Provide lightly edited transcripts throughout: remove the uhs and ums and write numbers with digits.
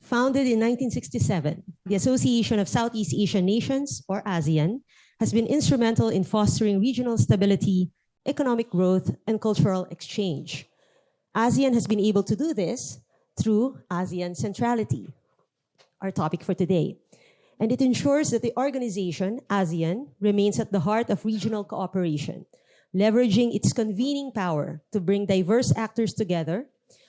Founded in 1967, the Association of Southeast Asian Nations, or ASEAN, has been instrumental in fostering regional stability, economic growth, and cultural exchange. ASEAN has been able to do this through ASEAN Centrality, our topic for today. And it ensures that the organization, ASEAN, remains at the heart of regional cooperation, leveraging its convening power to bring diverse actors together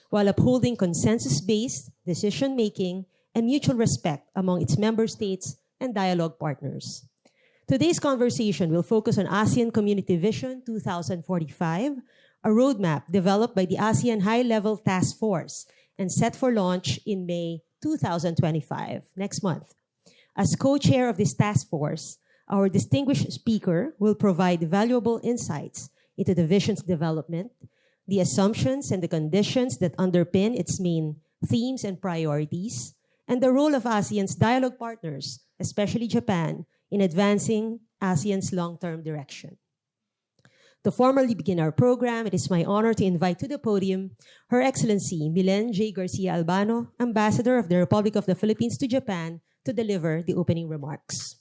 while upholding consensus-based decision-making and mutual respect among its member states and dialogue partners. Today's conversation will focus on ASEAN Community Vision 2045, a roadmap developed by the ASEAN High-Level Task Force and set for launch in May 2025, next month. As co-chair of this task force, our distinguished speaker will provide valuable insights into the vision's development, the assumptions and the conditions that underpin its main themes and priorities, and the role of ASEAN's dialogue partners, especially Japan, in advancing ASEAN's long-term direction. To formally begin our program, it is my honor to invite to the podium Her Excellency Mylene J. Garcia-Albano, Ambassador of the Republic of the Philippines to Japan, to deliver the opening remarks.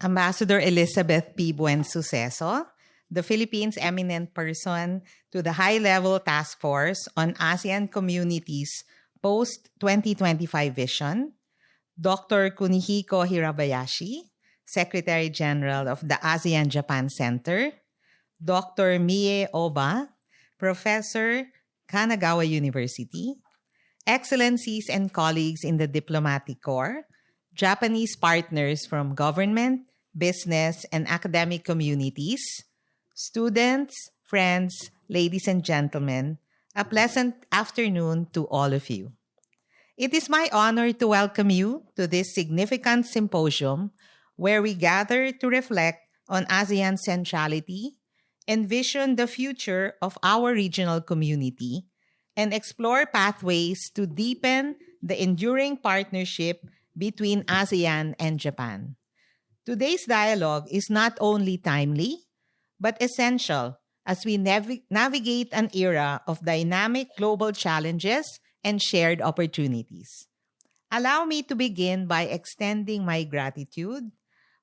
Ambassador Elizabeth P. Buensuceso, the Philippines Eminent Person to the High-Level Task Force on ASEAN Communities Post-2025 Vision, Dr. Kunihiko Hirabayashi, Secretary General of the ASEAN-Japan Centre, Dr. Mie Oba, Professor, Kanagawa University, Excellencies and colleagues in the Diplomatic Corps, Japanese partners from government, business, and academic communities, students, friends, ladies and gentlemen, a pleasant afternoon to all of you. It is my honor to welcome you to this significant symposium where we gather to reflect on ASEAN centrality, envision the future of our regional community, and explore pathways to deepen the enduring partnership between ASEAN and Japan. Today's dialogue is not only timely, but essential as we navigate an era of dynamic global challenges and shared opportunities. Allow me to begin by extending my gratitude,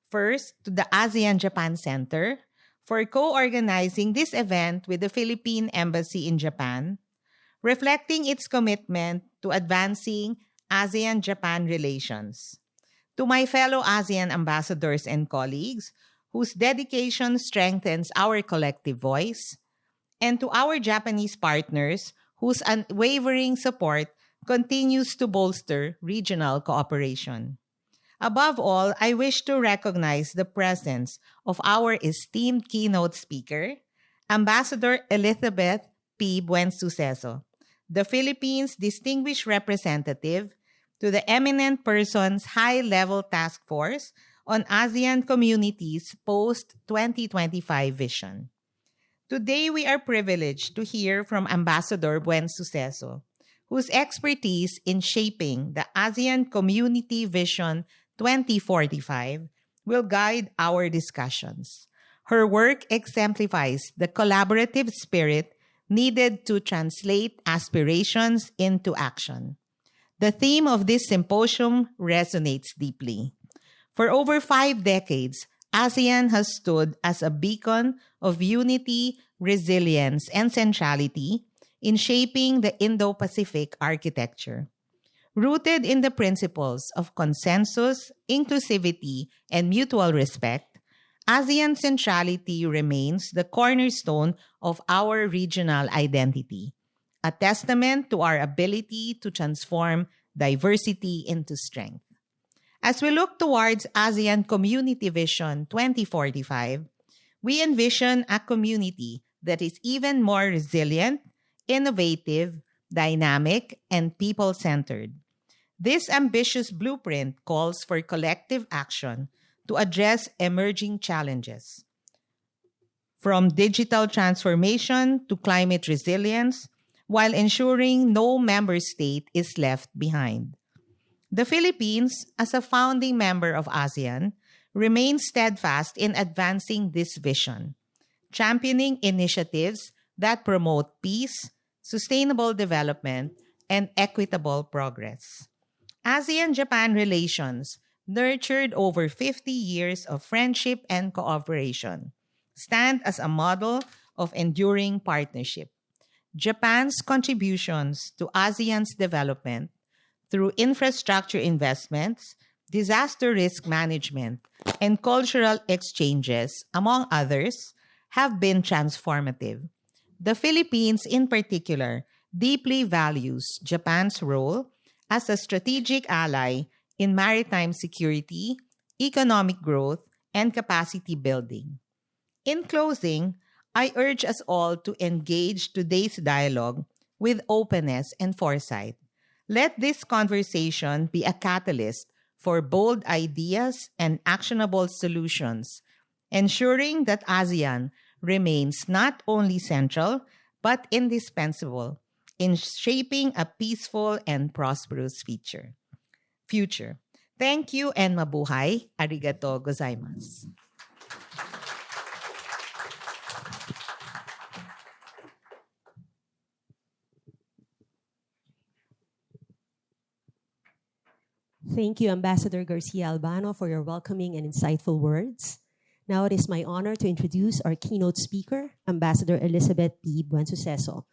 first to the ASEAN-Japan Centre for co-organizing this event with the Philippine Embassy in Japan, reflecting its commitment to advancing ASEAN-Japan relations. To my fellow ASEAN ambassadors and colleagues, whose dedication strengthens our collective voice, and to our Japanese partners, whose unwavering support continues to bolster regional cooperation. Above all, I wish to recognize the presence of our esteemed keynote speaker, Ambassador Elizabeth P. Buensuceso, the Philippines' distinguished representative to the Eminent Person's High-Level Task Force on ASEAN Communities Post-2025 Vision. Today, we are privileged to hear from Ambassador Buensuceso, whose expertise in shaping the ASEAN Community Vision 2045 will guide our discussions. Her work exemplifies the collaborative spirit needed to translate aspirations into action. The theme of this symposium resonates deeply. For over 5 decades, ASEAN has stood as a beacon of unity, resilience, and centrality in shaping the Indo-Pacific architecture. Rooted in the principles of consensus, inclusivity, and mutual respect, ASEAN centrality remains the cornerstone of our regional identity, a testament to our ability to transform diversity into strength. As we look towards ASEAN Community Vision 2045, we envision a community that is even more resilient, innovative, dynamic, and people-centered. This ambitious blueprint calls for collective action to address emerging challenges, from digital transformation to climate resilience, while ensuring no member state is left behind. The Philippines, as a founding member of ASEAN, remain steadfast in advancing this vision, championing initiatives that promote peace, sustainable development, and equitable progress. ASEAN-Japan relations, nurtured over 50 years of friendship and cooperation, stand as a model of enduring partnership. Japan's contributions to ASEAN's development through infrastructure investments, disaster risk management, and cultural exchanges, among others, have been transformative. The Philippines, in particular, deeply values Japan's role as a strategic ally in maritime security, economic growth, and capacity building. In closing, I urge us all to engage today's dialogue with openness and foresight. Let this conversation be a catalyst for bold ideas and actionable solutions, ensuring that ASEAN remains not only central but indispensable in shaping a peaceful and prosperous future. Thank you and mabuhay. Arigato gozaimasu. Thank you, Ambassador Garcia-Albano, for your welcoming and insightful words. Now it is my honor to introduce our keynote speaker, Ambassador Elizabeth P. Buensuceso,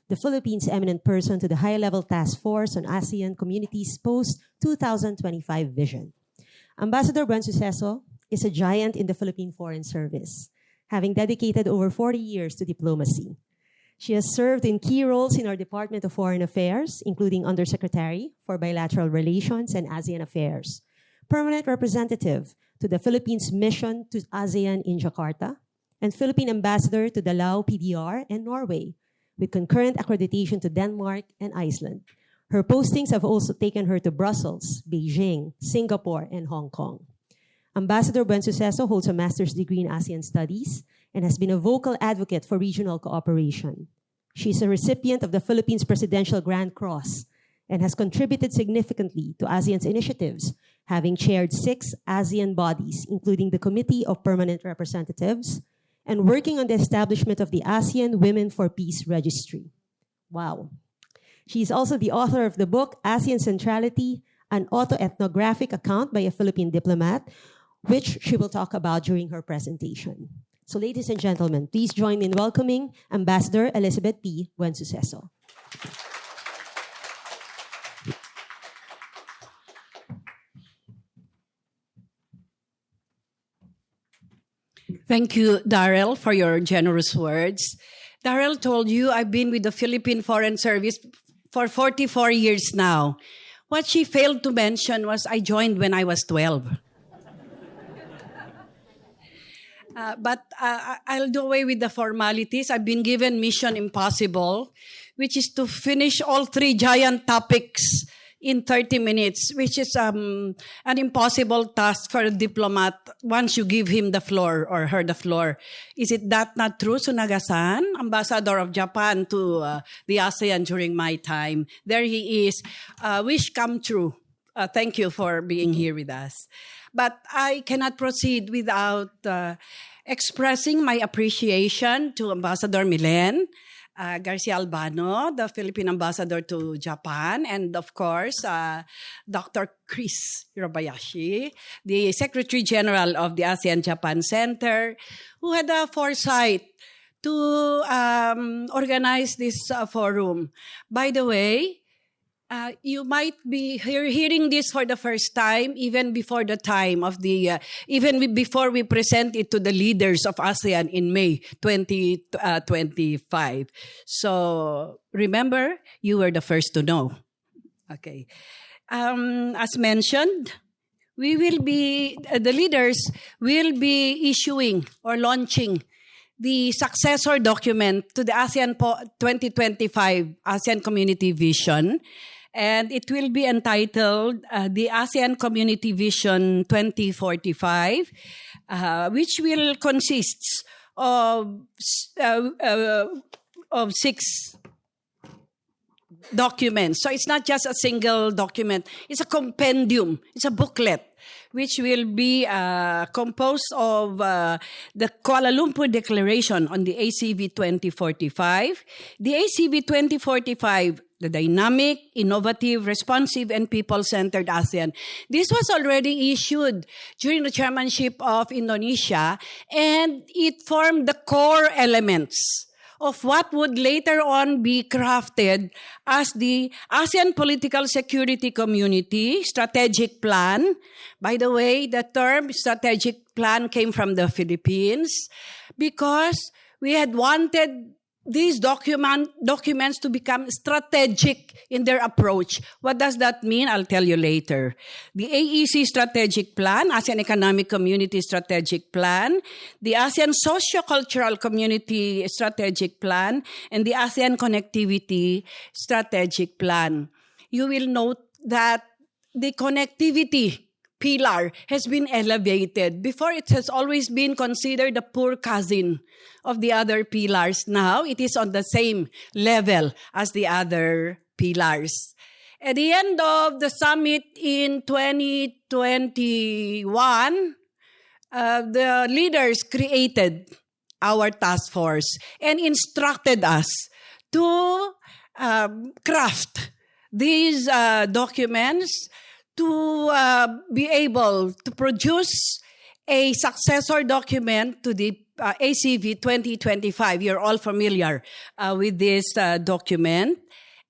the Philippines Eminent Person to the High-Level Task Force on ASEAN Community's Post-2025 Vision. Ambassador Buensuceso is a giant in the Philippine Foreign Service, having dedicated over 40 years to diplomacy. She has served in key roles in our Department of Foreign Affairs, including Undersecretary for Bilateral Relations and ASEAN Affairs, Permanent Representative to the Philippines Mission to ASEAN in Jakarta, and Philippine Ambassador to the Lao PDR and Norway, with concurrent accreditation to Denmark and Iceland. Her postings have also taken her to Brussels, Beijing, Singapore, and Hong Kong. Ambassador Buensuceso holds a master's degree in ASEAN Studies and has been a vocal advocate for regional cooperation. She is a recipient of the Philippines Presidential Grand Cross and has contributed significantly to ASEAN's initiatives, having chaired 6 ASEAN bodies, including the Committee of Permanent Representatives, and working on the establishment of the ASEAN Women for Peace Registry. Wow. She is also the author of the book ASEAN Centrality, an auto-ethnographic account by a Philippine diplomat, which she will talk about during her presentation. So ladies and gentlemen, please join me in welcoming Ambassador Elizabeth P. Buensuceso. Thank you, Darrell, for your generous words. Darrell told you I've been with the Philippine Foreign Service for 44 years now. What she failed to mention was I joined when I was 12. But I'll do away with the formalities. I've been given Mission Impossible, which is to finish all 3 giant topics in 30 minutes, which is an impossible task for a diplomat once you give him the floor or her the floor. Is it that not true, Sunaga-san, Ambassador of Japan to the ASEAN during my time? There he is. Wish come true. Thank you for being here with us. But I cannot proceed without expressing my appreciation to Ambassador Mylene, Garcia-Albano, the Philippine Ambassador to Japan, and of course, Dr. Chris Hirabayashi, the Secretary General of the ASEAN-Japan Centre, who had the foresight to organize this forum. By the way, you might be hearing this for the first time, even before the time of the, before we present it to the leaders of ASEAN in May 2025. So remember, you were the first to know. Okay. As mentioned, we will be, the leaders will be issuing or launching the successor document to the ASEAN 2025 ASEAN Community Vision. And it will be entitled the ASEAN Community Vision 2045, which will consist of 6 documents. So it's not just a single document. It's a compendium. It's a booklet which will be composed of the Kuala Lumpur Declaration on the ACV 2045, the ACV 2045, the dynamic, innovative, responsive, and people-centered ASEAN. This was already issued during the chairmanship of Indonesia, and it formed the core elements of what would later on be crafted as the ASEAN Political Security Community Strategic Plan. By the way, the term strategic plan came from the Philippines because we had wanted these documents to become strategic in their approach. What does that mean? I'll tell you later. The AEC Strategic Plan, ASEAN Economic Community Strategic Plan, the ASEAN Socio-Cultural Community Strategic Plan, and the ASEAN Connectivity Strategic Plan. You will note that the connectivity pillar has been elevated. Before, it has always been considered the poor cousin of the other pillars. Now, it is on the same level as the other pillars. At the end of the summit in 2021, the leaders created our task force and instructed us to craft these documents to be able to produce a successor document to the ACV 2025. You're all familiar with this document.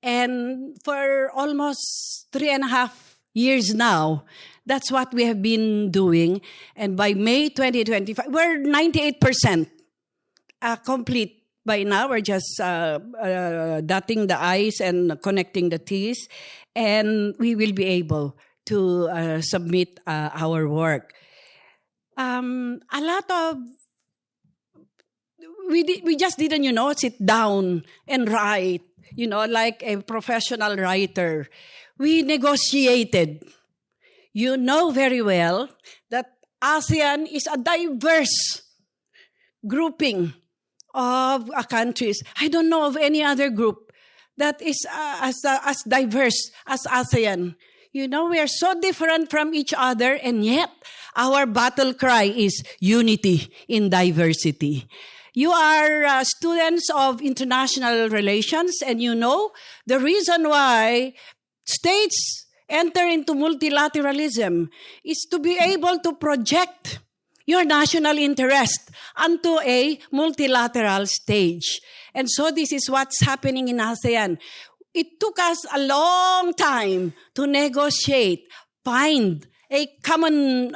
And for almost 3.5 years now, that's what we have been doing. And by May 2025, we're 98% complete. By now, we're just dotting the I's and connecting the T's. And we will be able to submit our work. A lot of we just didn't, sit down and write, like a professional writer. We negotiated. You know very well that ASEAN is a diverse grouping of countries. I don't know of any other group that is as diverse as ASEAN. We are so different from each other, and yet our battle cry is unity in diversity. You are students of international relations, and the reason why states enter into multilateralism is to be able to project your national interest onto a multilateral stage. And so this is what's happening in ASEAN. It took us a long time to negotiate, find a common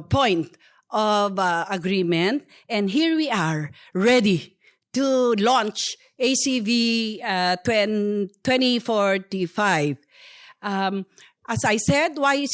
point of agreement, and here we are, ready to launch ACV 2045. As I said, why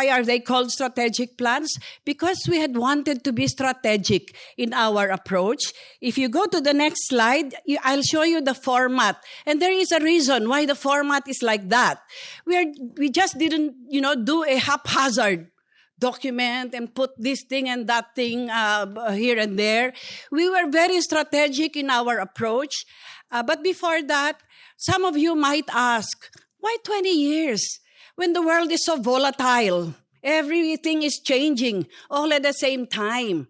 are they called strategic plans? Because we had wanted to be strategic in our approach. If you go to the next slide, I'll show you the format. And there is a reason why the format is like that. We just didn't, do a haphazard document and put this thing and that thing here and there. We were very strategic in our approach. But before that, some of you might ask, why 20 years? When the world is so volatile, everything is changing all at the same time.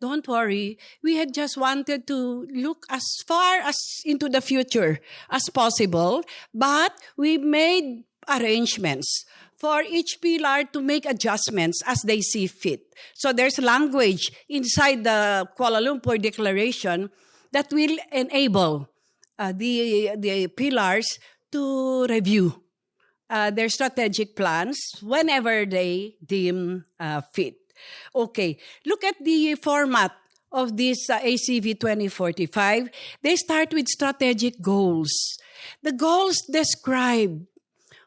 Don't worry. We had just wanted to look as far as into the future as possible, but we made arrangements for each pillar to make adjustments as they see fit. So there's language inside the Kuala Lumpur Declaration that will enable the pillars to review their strategic plans whenever they deem fit. Okay, look at the format of this ACV 2045. They start with strategic goals. The goals describe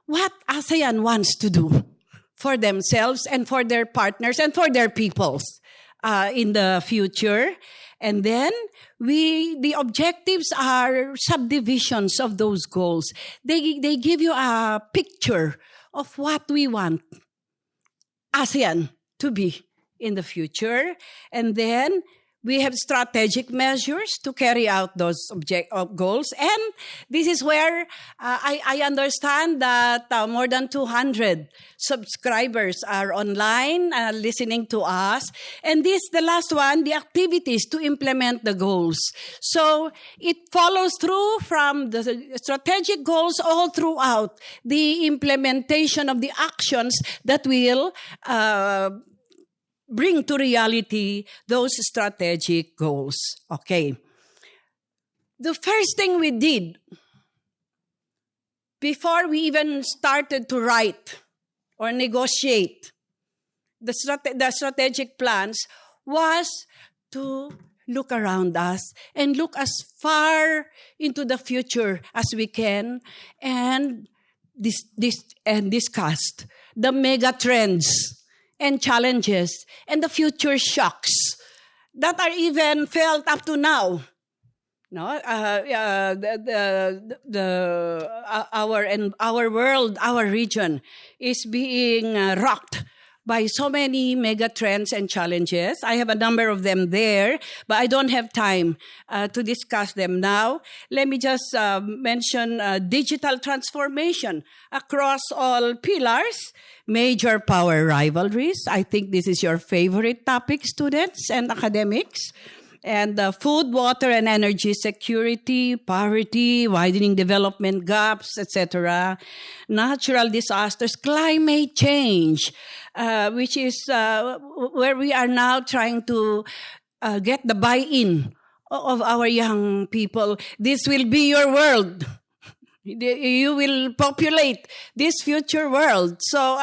what ASEAN wants to do for themselves and for their partners and for their peoples in the future. And then the objectives are subdivisions of those goals. They give you a picture of what we want ASEAN to be in the future. And then We have strategic measures to carry out those goals. And this is where I understand that more than 200 subscribers are online listening to us. And the last one, the activities to implement the goals. So it follows through from the strategic goals all throughout the implementation of the actions that will bring to reality those strategic goals. Okay. The first thing we did before we even started to write or negotiate the strategic plans was to look around us and look as far into the future as we can and discuss the megatrends and challenges and the future shocks that are even felt up to now. No, our world, our region is being rocked by so many mega trends and challenges. I have a number of them there, but I don't have time to discuss them now. Let me just mention digital transformation across all pillars, major power rivalries. I think this is your favorite topic, students and academics. And food, water, and energy security, poverty, widening development gaps, etc. Natural disasters, climate change, which is where we are now trying to get the buy-in of our young people. This will be your world. You will populate this future world. So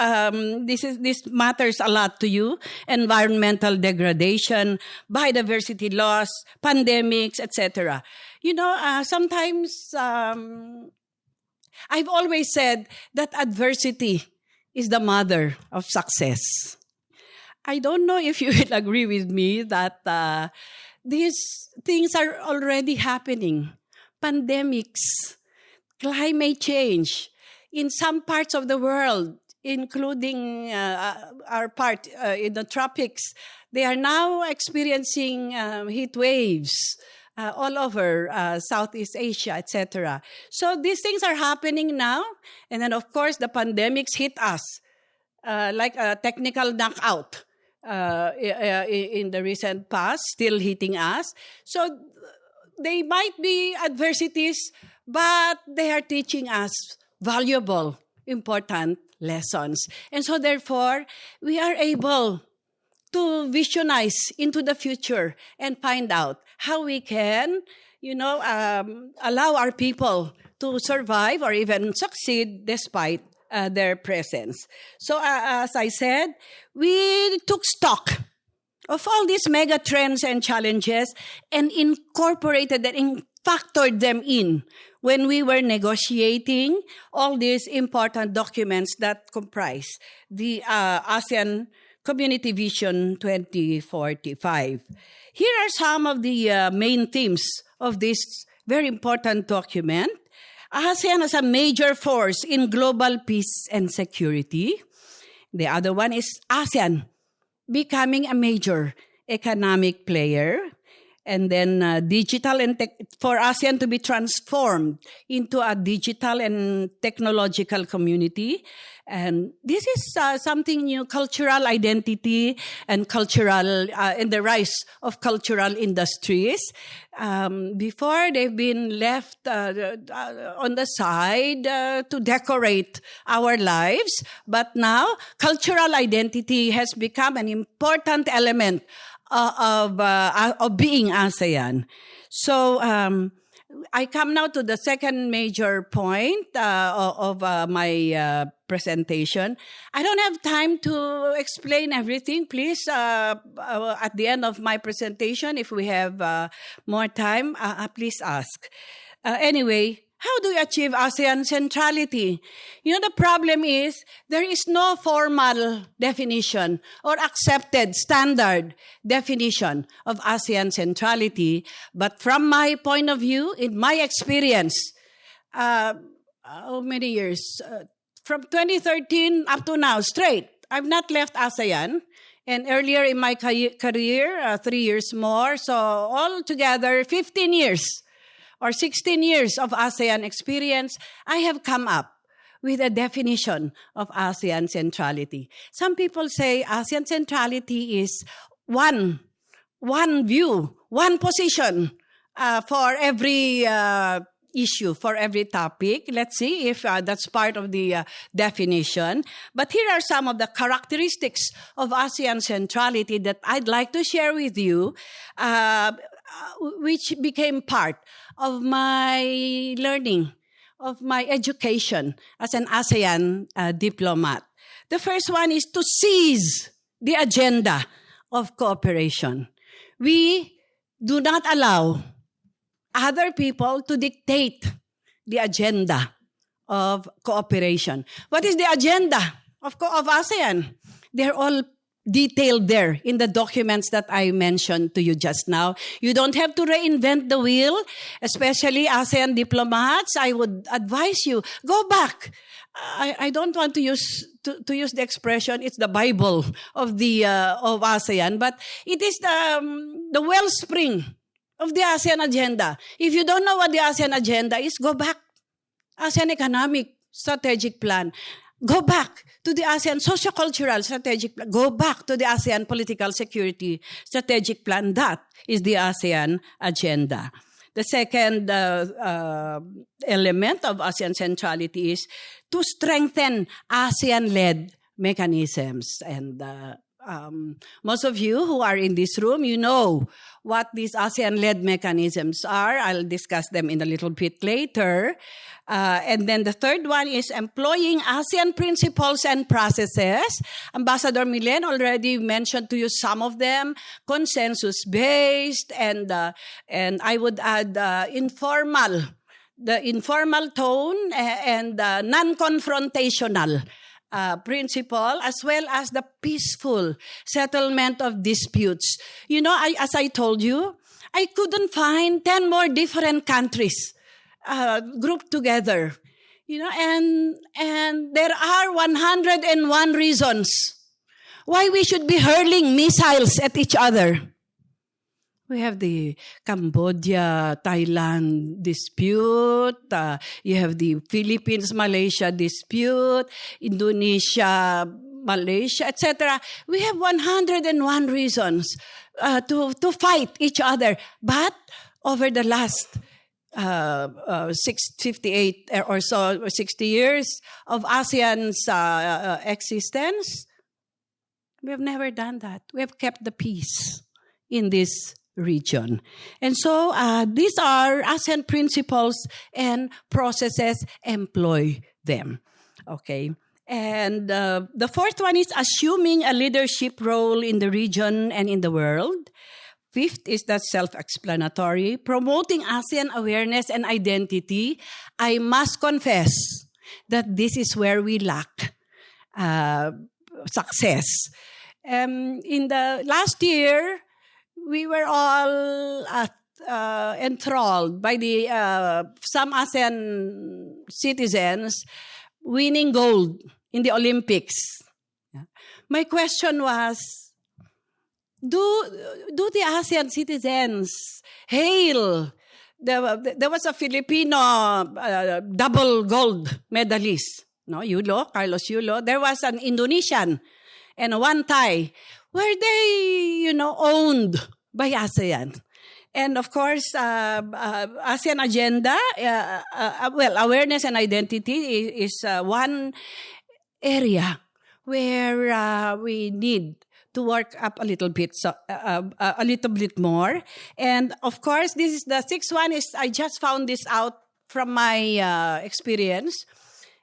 this matters a lot to you. Environmental degradation, biodiversity loss, pandemics, etc. You know, sometimes I've always said that adversity is the mother of success. I don't know if you will agree with me that these things are already happening. Pandemics, climate change in some parts of the world, including our part in the tropics, they are now experiencing heat waves all over Southeast Asia, etc. So these things are happening now. And then, of course, the pandemics hit us like a technical knockout in the recent past, still hitting us. So they might be adversities, but they are teaching us valuable, important lessons. And so therefore, we are able to visualize into the future and find out how we can, allow our people to survive or even succeed despite their presence. So as I said, we took stock of all these mega trends and challenges and incorporated and factored them in when we were negotiating all these important documents that comprise the ASEAN Community Vision 2045. Here are some of the main themes of this very important document. ASEAN as a major force in global peace and security. The other one is ASEAN becoming a major economic player. And then digital and for ASEAN to be transformed into a digital and technological community. And this is something new, cultural identity and cultural, and the rise of cultural industries. Before they've been left on the side to decorate our lives, but now cultural identity has become an important element of being ASEAN. So I come now to the second major point of my presentation. I don't have time to explain everything. Please, at the end of my presentation, if we have more time, please ask. Anyway, how do you achieve ASEAN centrality? The problem is there is no formal definition or accepted standard definition of ASEAN centrality. But from my point of view, in my experience, how many years? From 2013 up to now, straight. I've not left ASEAN. And earlier in my career, 3 years more. So altogether, 15 years or 16 years of ASEAN experience, I have come up with a definition of ASEAN Centrality. Some people say ASEAN Centrality is one view, one position for every issue, for every topic. Let's see if that's part of the definition. But here are some of the characteristics of ASEAN Centrality that I'd like to share with you, which became part of my learning, of my education as an ASEAN diplomat. The first one is to seize the agenda of cooperation. We do not allow other people to dictate the agenda of cooperation. What is the agenda of ASEAN? They're all detailed there in the documents that I mentioned to you just now. You don't have to reinvent the wheel, especially ASEAN diplomats. I would advise you, go back. I don't want to use the expression, it's the Bible of the of ASEAN, but it is the wellspring of the ASEAN agenda. If you don't know what the ASEAN agenda is, go back. ASEAN Economic Strategic Plan. Go back to the ASEAN Socio-Cultural Strategic Plan. Go back to the ASEAN Political Security Strategic Plan. That is the ASEAN agenda. The second element of ASEAN Centrality is to strengthen ASEAN-led mechanisms. And most of you who are in this room, you know what these ASEAN-led mechanisms are. I'll discuss them in a little bit later. And then the third one is employing ASEAN principles and processes. Ambassador Mylene already mentioned to you some of them: consensus-based, and I would add informal, the informal tone and non-confrontational principle, as well as the peaceful settlement of disputes. You know, as I told you, I couldn't find 10 more different countries grouped together. You know, and there are 101 reasons why we should be hurling missiles at each other. We have the Cambodia-Thailand dispute. You have the Philippines-Malaysia dispute, Indonesia-Malaysia, etc. We have 101 reasons to fight each other. But over the last 58 or so, or 60 years of ASEAN's existence, we have never done that. We have kept the peace in this region. And so these are ASEAN principles and processes. Employ them. Okay. And the fourth one is assuming a leadership role in the region and in the world. Fifth is that self-explanatory, promoting ASEAN awareness and identity. I must confess that this is where we lack success. In the last year, we were all enthralled by the some ASEAN citizens winning gold in the Olympics. My question was, do the ASEAN citizens hail? There was a Filipino double gold medalist, no, Carlos Yulo. There was an Indonesian and one Thai. Were they, owned by ASEAN? And of course, ASEAN agenda, awareness and identity is one area where we need to work up a little bit, more. And of course, this is the sixth one. I just found this out from my experience.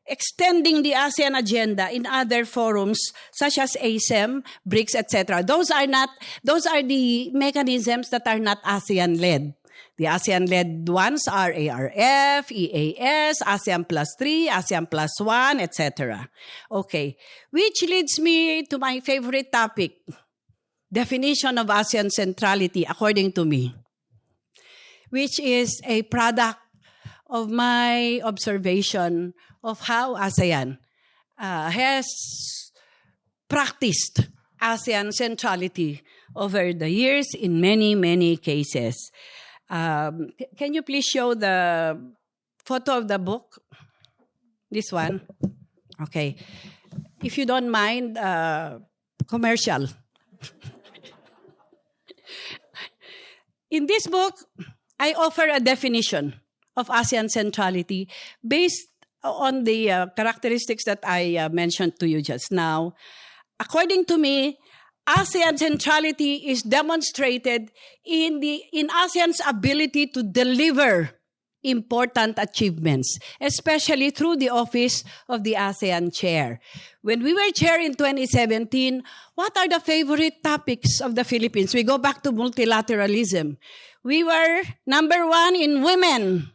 Extending the ASEAN agenda in other forums such as ASEM, BRICS, etc. Those are the mechanisms that are not ASEAN-led. The ASEAN-led ones are ARF, EAS, ASEAN Plus 3, ASEAN Plus 1, etc. Okay, which leads me to my favorite topic, definition of ASEAN centrality according to me, which is a product of my observation of how ASEAN has practiced ASEAN Centrality over the years in many, many cases. Can you please show the photo of the book? This one? Okay. If you don't mind, commercial. In this book, I offer a definition of ASEAN Centrality based on the characteristics that I mentioned to you just now. According to me, ASEAN Centrality is demonstrated in ASEAN's ability to deliver important achievements, especially through the office of the ASEAN Chair. When we were chair in 2017, what are the favorite topics of the Philippines? We go back to multilateralism. We were number 1 in women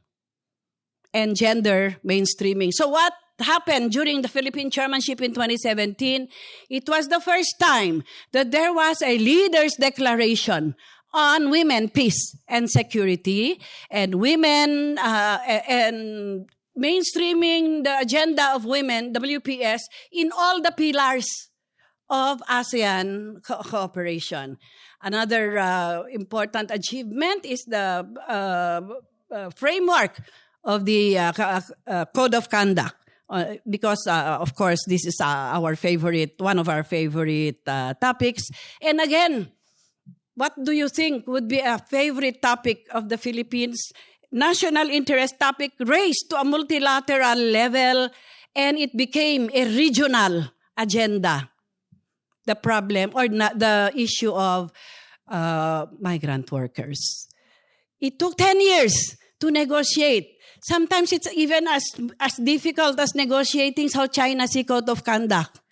and gender mainstreaming. So what happened during the Philippine chairmanship in 2017? It was the first time that there was a leader's declaration on women, peace, and security, and women and mainstreaming the agenda of women, WPS, in all the pillars of ASEAN cooperation. Another important achievement is the framework of the Code of Conduct. Because, of course, this is one of our favorite topics. And again, what do you think would be a favorite topic of the Philippines? National interest topic raised to a multilateral level, and it became a regional agenda. The problem or the issue of migrant workers. It took 10 years to negotiate. Sometimes it's even as difficult as negotiating South China Sea Code of Conduct.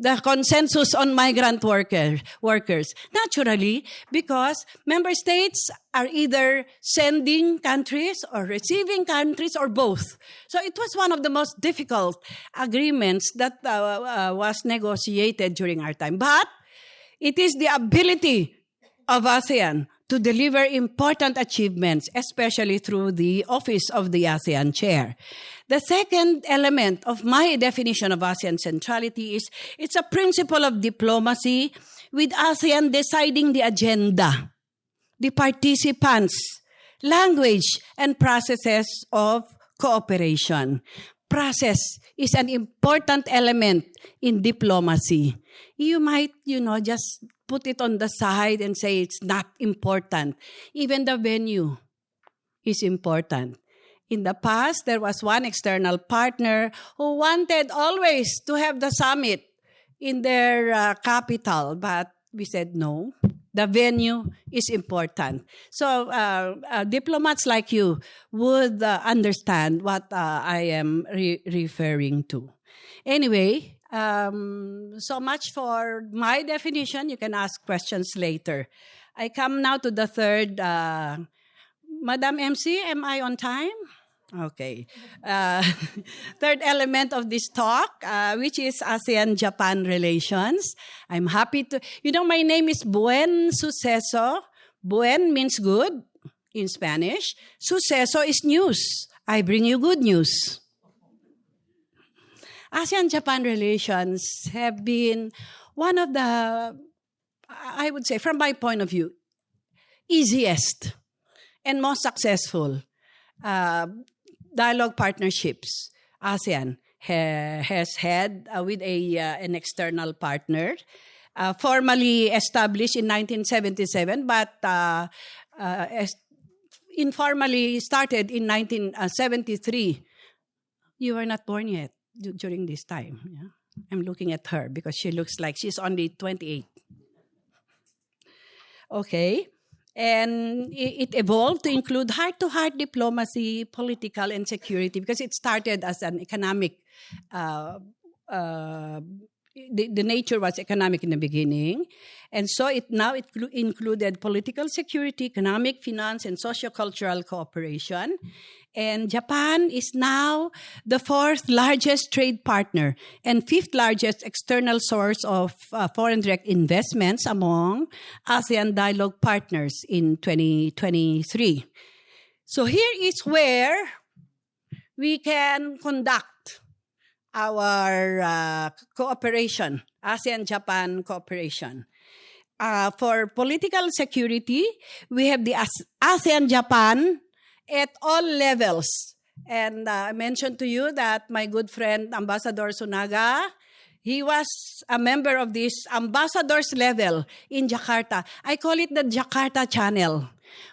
The consensus on migrant workers. Naturally, because member states are either sending countries or receiving countries or both. So it was one of the most difficult agreements that was negotiated during our time. But it is the ability of ASEAN to deliver important achievements, especially through the office of the ASEAN Chair. The second element of my definition of ASEAN Centrality is it's a principle of diplomacy with ASEAN deciding the agenda, the participants, language, and processes of cooperation. Process is an important element in diplomacy. You might, just put it on the side and say it's not important. Even the venue is important. In the past, there was one external partner who wanted always to have the summit in their capital, but we said no. The venue is important. So diplomats like you would understand what I am referring to. Anyway, so much for my definition. You can ask questions later. I come now to the third. Madam MC, am I on time? Okay. Third element of this talk, which is ASEAN-Japan relations. I'm happy to... my name is Buensuceso. Buen means good in Spanish. Suceso is news. I bring you good news. ASEAN-Japan relations have been one of the, I would say, from my point of view, easiest and most successful dialogue partnerships ASEAN has had with an external partner, formally established in 1977, but informally started in 1973. You were not born yet during this time. Yeah? I'm looking at her because she looks like she's only 28. Okay. And it evolved to include heart-to-heart diplomacy, political, and security, because it started as an economic, the nature was economic in the beginning. And so it included political security, economic, finance, and socio-cultural cooperation. And Japan is now the fourth largest trade partner and fifth largest external source of foreign direct investments among ASEAN dialogue partners in 2023. So here is where we can conduct our cooperation ASEAN-Japan cooperation. For political security, we have the ASEAN-Japan at all levels. And I mentioned to you that my good friend, Ambassador Sunaga, he was a member of this ambassador's level in Jakarta. I call it the Jakarta Channel.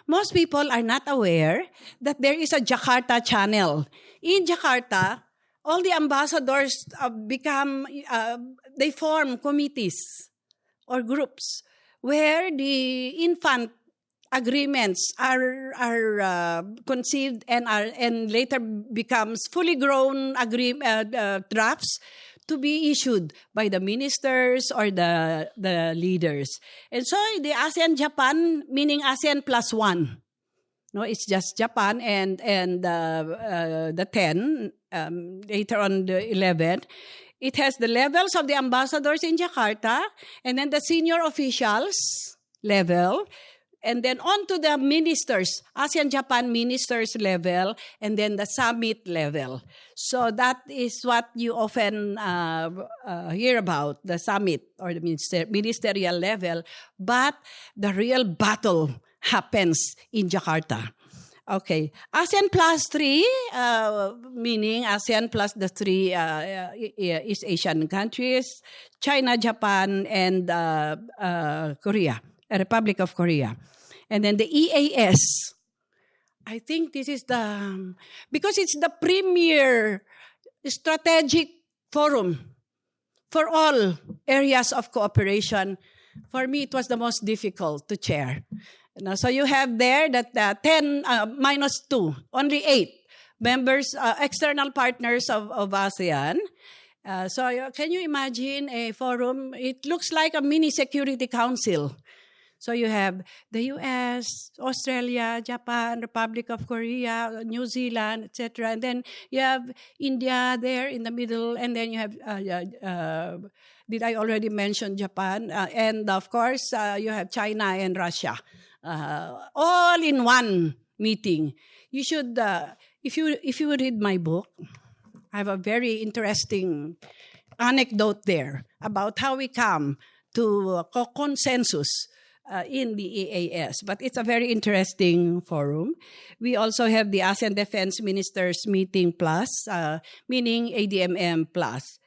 Most people are not aware that there is a Jakarta Channel. In Jakarta, all the ambassadors they form committees or groups where the infant agreements are conceived and later becomes fully grown drafts to be issued by the ministers or the leaders. And so the ASEAN-Japan, meaning ASEAN plus one. No, it's just Japan and the 10, later on the 11. It has the levels of the ambassadors in Jakarta, and then the senior officials level, and then on to the ministers, ASEAN-Japan ministers level, and then the summit level. So that is what you often hear about, the summit or the ministerial level. But the real battle happens in Jakarta. Okay. ASEAN plus 3, meaning ASEAN plus the 3 East Asian countries, China, Japan, and Korea, Republic of Korea. And then the EAS. I think this is because it's the premier strategic forum for all areas of cooperation. For me, it was the most difficult to chair. So you have there that 10 minus 2, only 8 members, external partners of ASEAN. So can you imagine a forum? It looks like a mini Security Council. So you have the US, Australia, Japan, Republic of Korea, New Zealand, etc. And then you have India there in the middle. And then you have, did I already mention Japan? And of course, you have China and Russia. All in one meeting. You should, if you read my book, I have a very interesting anecdote there about how we come to a consensus in the EAS. But it's a very interesting forum. We also have the ASEAN Defense Ministers Meeting Plus, meaning ADMM Plus.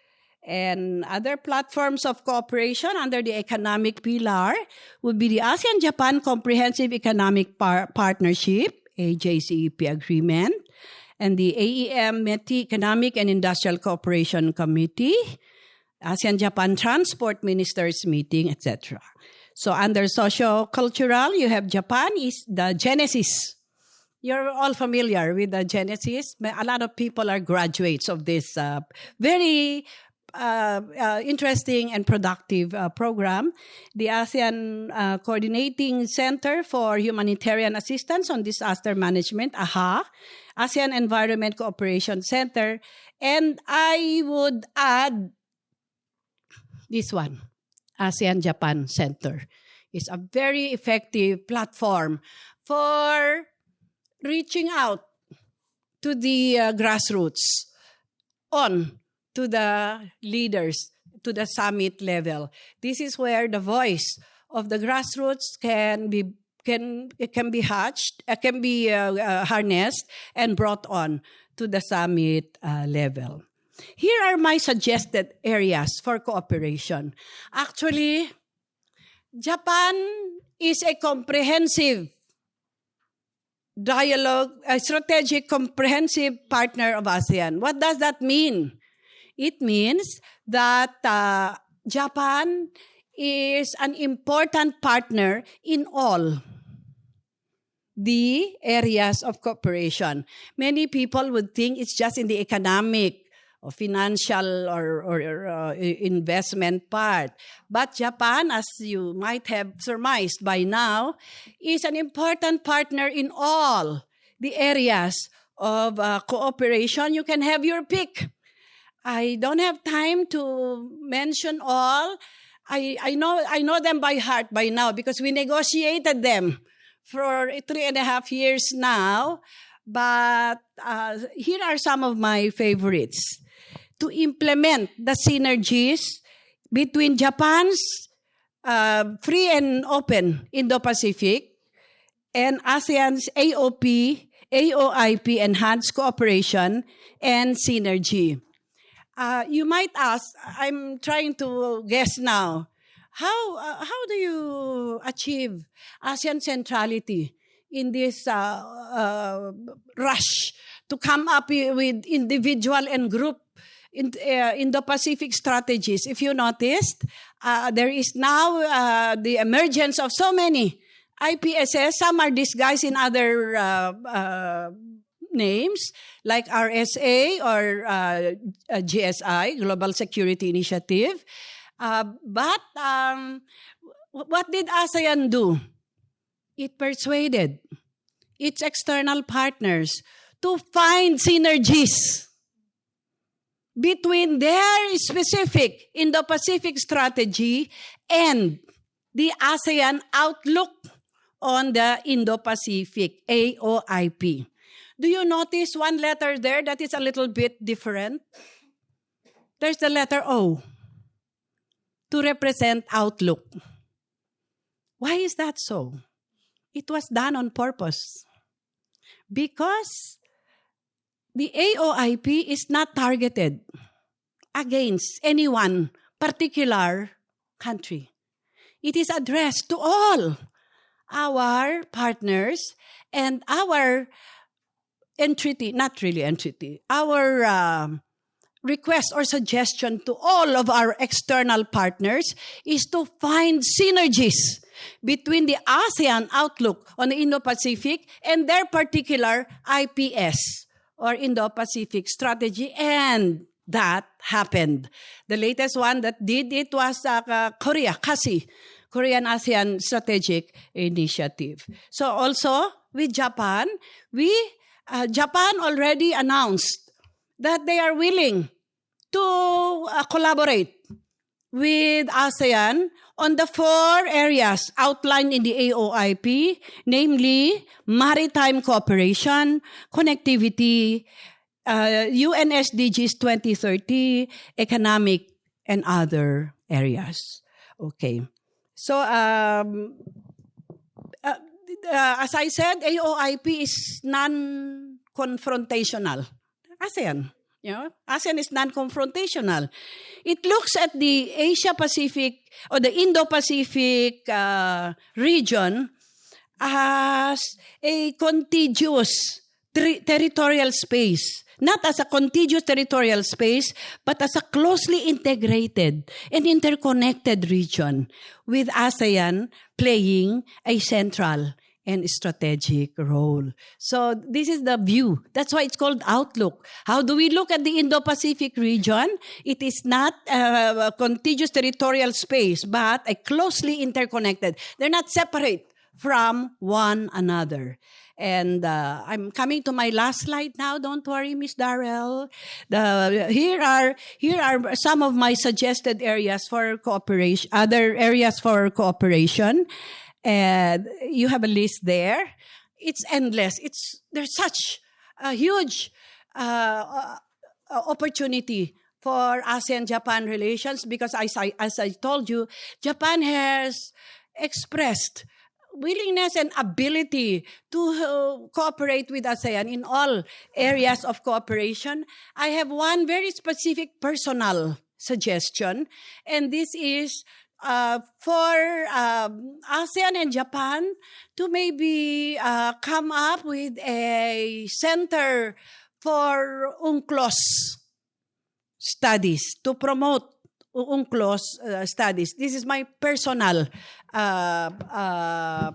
And other platforms of cooperation under the economic pillar would be the ASEAN-Japan Comprehensive Economic Partnership, AJCEP agreement, and the AEM-METI Economic and Industrial Cooperation Committee, ASEAN-Japan Transport Ministers Meeting, etc. So under socio-cultural, you have Japan is the Genesis. You're all familiar with the Genesis. A lot of people are graduates of this very interesting and productive program. The ASEAN Coordinating Center for Humanitarian Assistance on Disaster Management, AHA, ASEAN Environment Cooperation Center, and I would add this one, ASEAN-Japan Centre. It's a very effective platform for reaching out to the grassroots to the leaders, to the summit level. This is where the voice of the grassroots can be harnessed and brought on to the summit level. Here are my suggested areas for cooperation. Actually, Japan is a comprehensive dialogue, a strategic comprehensive partner of ASEAN. What does that mean? It means that Japan is an important partner in all the areas of cooperation. Many people would think it's just in the economic or financial or investment part. But Japan, as you might have surmised by now, is an important partner in all the areas of cooperation. You can have your pick. I don't have time to mention all. I know them by heart by now because we negotiated them for 3.5 years now. But here are some of my favorites. To implement the synergies between Japan's free and open Indo-Pacific and ASEAN's AOIP enhanced cooperation and synergy. You might ask, I'm trying to guess now, how do you achieve ASEAN centrality in this rush to come up with individual and group Indo-Pacific strategies? If you noticed, there is now the emergence of so many IPSS. Some are disguised in other names like RSA or GSI, Global Security Initiative. But what did ASEAN do? It persuaded its external partners to find synergies between their specific Indo-Pacific strategy and the ASEAN outlook on the Indo-Pacific, AOIP. Do you notice one letter there that is a little bit different? There's the letter O to represent outlook. Why is that so? It was done on purpose. Because the AOIP is not targeted against any one particular country. It is addressed to all our partners and our our request or suggestion to all of our external partners is to find synergies between the ASEAN outlook on the Indo-Pacific and their particular IPS or Indo-Pacific strategy, and that happened. The latest one that did it was Korea, KASI, Korean ASEAN Strategic Initiative. So also with Japan, Japan already announced that they are willing to collaborate with ASEAN on the 4 areas outlined in the AOIP, namely maritime cooperation, connectivity, UN SDGs 2030, economic, and other areas. Okay. So, as I said, AOIP is non-confrontational. ASEAN. ASEAN is non-confrontational. It looks at the Asia-Pacific or the Indo-Pacific region as a contiguous territorial space. Not as a contiguous territorial space, but as a closely integrated and interconnected region, with ASEAN playing a central and strategic role. So this is the view. That's why it's called outlook. How do we look at the Indo-Pacific region? It is not a contiguous territorial space, but a closely interconnected. They're not separate from one another. And I'm coming to my last slide now. Don't worry, Ms. Darrell. Here are some of my suggested areas for cooperation, other areas for cooperation. And you have a list there. It's endless. There's such a huge opportunity for ASEAN-Japan relations because, as I told you, Japan has expressed willingness and ability to cooperate with ASEAN in all areas of cooperation. I have one very specific personal suggestion, and this is for ASEAN and Japan to maybe come up with a center for UNCLOS studies, to promote UNCLOS studies. This is my personal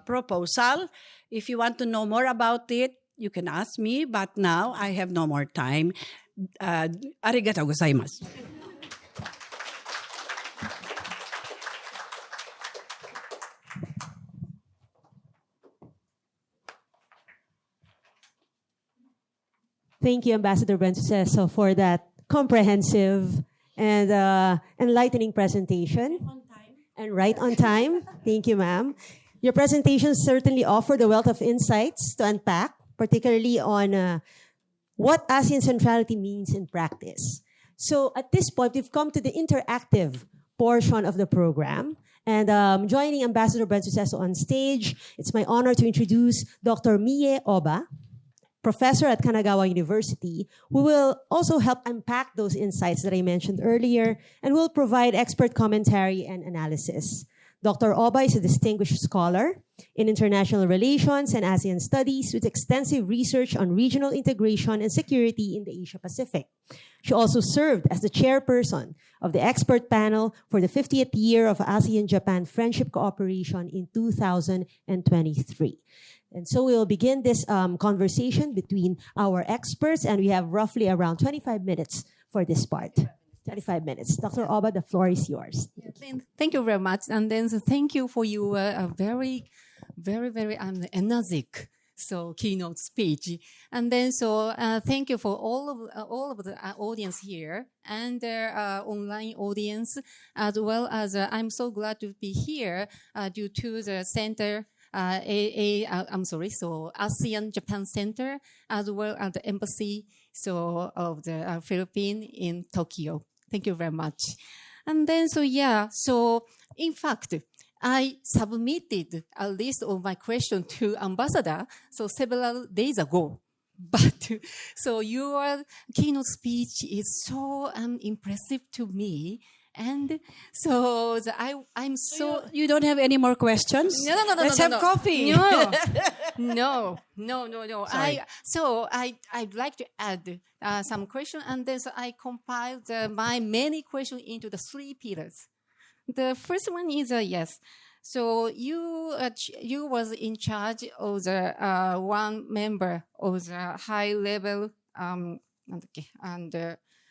proposal. If you want to know more about it, you can ask me, but now I have no more time. Arigatou gozaimasu. Thank you, Ambassador Buensuceso, for that comprehensive and enlightening presentation. On time. And right on time. Thank you, ma'am. Your presentation certainly offered a wealth of insights to unpack, particularly on what ASEAN centrality means in practice. So at this point, we've come to the interactive portion of the program. And joining Ambassador Buensuceso on stage, it's my honor to introduce Dr. Mie Oba, professor at Kanagawa University, who will also help unpack those insights that I mentioned earlier and will provide expert commentary and analysis. Dr. Oba is a distinguished scholar in international relations and ASEAN studies with extensive research on regional integration and security in the Asia-Pacific. She also served as the chairperson of the expert panel for the 50th year of ASEAN-Japan Friendship Cooperation in 2023. And so we will begin this conversation between our experts, and we have roughly around 25 minutes for this part. 25 minutes. Dr. Oba, the floor is yours. Thank you very much. And then thank you for your very energetic keynote speech. And then thank you for all of the audience here and online audience, as well as I'm so glad to be here due to the center. ASEAN-Japan Centre, as well as the embassy of the Philippines in Tokyo. Thank you very much. And then, in fact, I submitted a list of my questions to Ambassador several days ago. But your keynote speech is so impressive to me. And I'm so... You don't have any more questions? No. Let's have coffee. No. Sorry. I'd like to add some questions, and then I compiled my many questions into the 3 pillars. The first one is yes. So you was in charge of the one member of the high level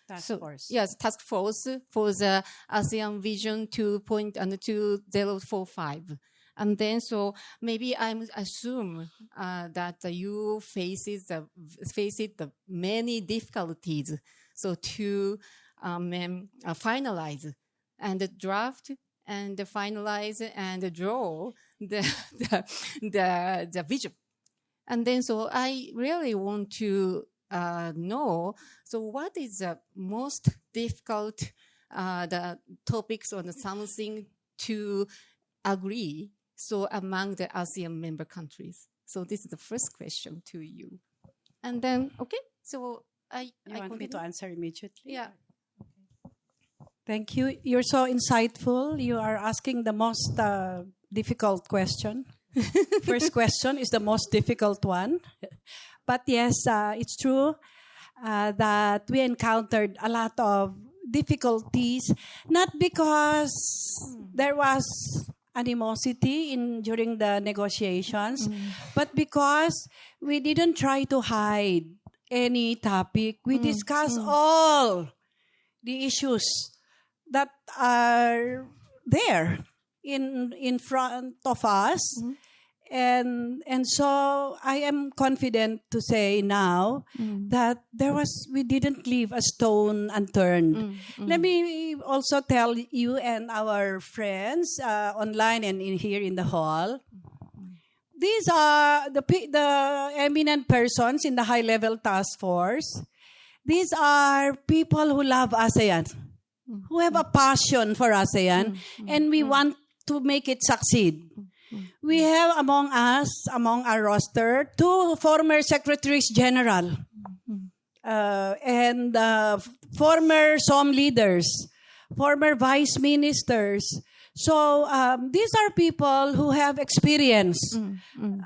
Task force. Yes, task force for the ASEAN Vision 2.2045. And then, maybe I assume that you faced the many difficulties. To finalize and draft and finalize and draw the vision. And then, I really want to know. What is the most difficult the topics or something to agree among the ASEAN member countries? This is the first question to you. And then, okay, I want me to answer immediately? Yeah. Thank you. You're so insightful. You are asking the most difficult question. First question is the most difficult one. But yes, it's true that we encountered a lot of difficulties, not because there was animosity during the negotiations, but because we didn't try to hide any topic. We discussed all the issues that are there in front of us. And so I am confident to say now that we didn't leave a stone unturned. Let me also tell you and our friends online and here in the hall, these are the eminent persons in the high-level task force. These are people who love ASEAN, who have a passion for ASEAN, and we want to make it succeed. We have among our roster, 2 former secretaries general and former SOM leaders, former vice ministers. So these are people who have experience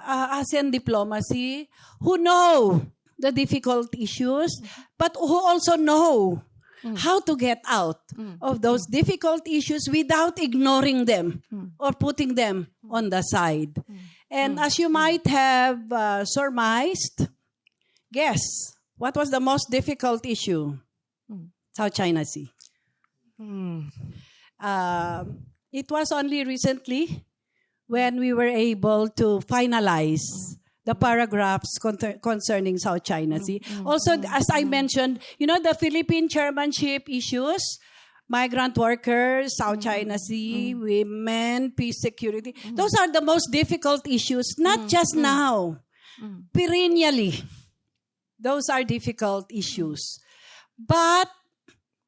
ASEAN diplomacy, who know the difficult issues, but who also know how to get out of those difficult issues without ignoring them or putting them on the side. And as you might have surmised, guess, what was the most difficult issue? South China Sea. It was only recently when we were able to finalize the paragraphs concerning South China Sea. Also, as I mentioned, the Philippine chairmanship issues, migrant workers, South China Sea, women, peace, security. Those are the most difficult issues, not just now, perennially. Those are difficult issues. But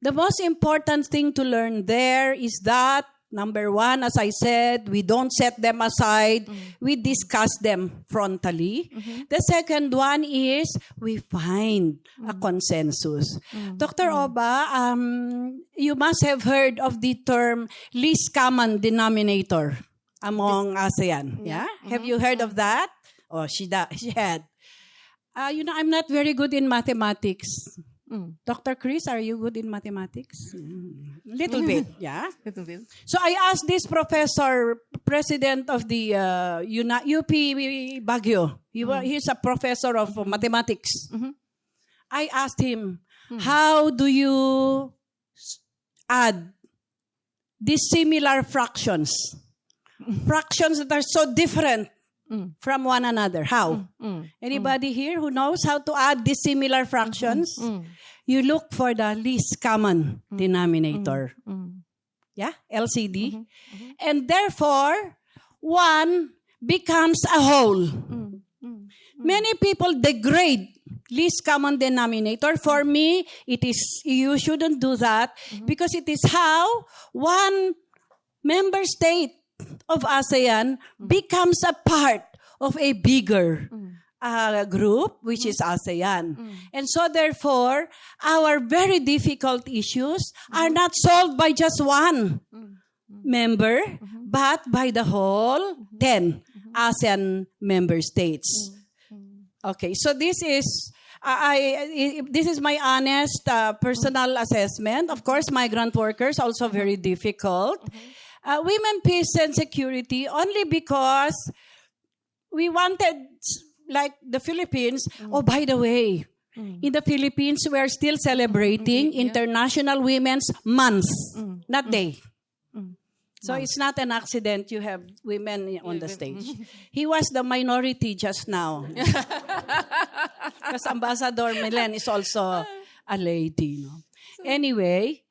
The most important thing to learn there is that, number one, as I said, we don't set them aside. We discuss them frontally. The second one is we find a consensus. Dr. Oba, you must have heard of the term least common denominator among ASEAN. Yeah? Have you heard of that? Oh, she had. I'm not very good in mathematics. Dr. Chris, are you good in mathematics? Little bit, yeah. Little bit. So I asked this professor, president of the UP Baguio. He's a professor of mathematics. I asked him, how do you add dissimilar fractions? Fractions that are so different from one another. How? Anybody here who knows how to add dissimilar fractions? You look for the least common denominator. Yeah? LCD. And therefore, one becomes a whole. Many people degrade least common denominator. For me, you shouldn't do that because it is how one member state of ASEAN becomes a part of a bigger group, which is ASEAN. And so therefore, our very difficult issues are not solved by just one member, but by the whole 10 ASEAN member states. Okay, so this is this is my honest personal assessment. Of course, migrant workers also very difficult. Women, peace, and security only because we wanted, like the Philippines. Oh, by the way, in the Philippines, we are still celebrating International Women's Month, not Day. So it's not an accident you have women on the stage. He was the minority just now. Because Ambassador Mylene is also a lady. No? Anyway,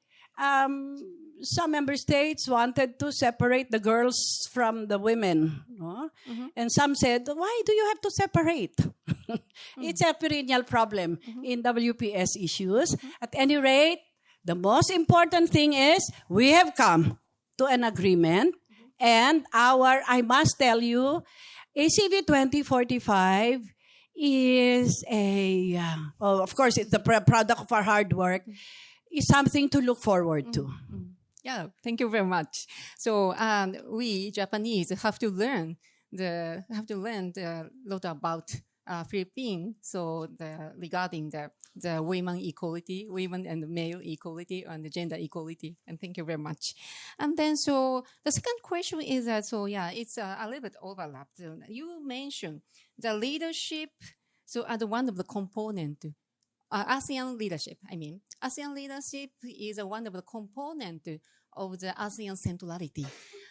some member states wanted to separate the girls from the women. No? And some said, why do you have to separate? It's a perennial problem in WPS issues. At any rate, the most important thing is we have come to an agreement. And I must tell you, ACV 2045 is of course, it's the product of our hard work, is something to look forward to. Yeah, thank you very much. So we Japanese have to learn a lot about Philippines. So regarding the women equality, women and male equality, and the gender equality. And thank you very much. And then so the second question is that it's a little bit overlapped. You mentioned the leadership. So as one of the component. ASEAN leadership, ASEAN leadership is one of the components of the ASEAN Centrality.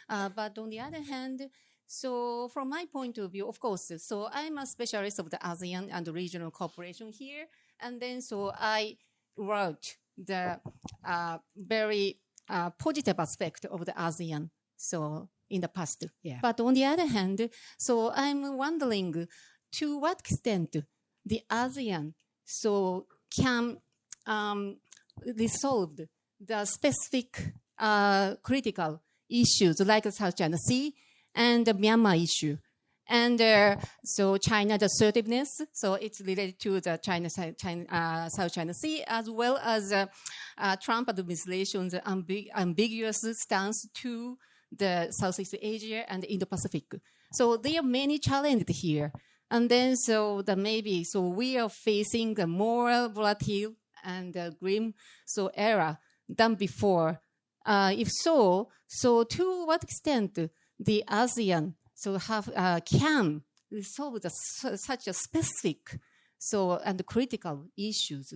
But on the other hand, so from my point of view, of course, so I'm a specialist of the ASEAN and the regional cooperation here. And then so I wrote the very positive aspect of the ASEAN, so in the past. Yeah. But on the other hand, so I'm wondering to what extent the ASEAN so can resolve the specific critical issues like the South China Sea and the Myanmar issue. And so China's assertiveness, so it's related to the South China Sea, as well as Trump administration's ambiguous stance to the Southeast Asia and the Indo-Pacific. So there are many challenges here. And then so we are facing a more volatile and grim era than before. If so to what extent the ASEAN can resolve such a specific and critical issues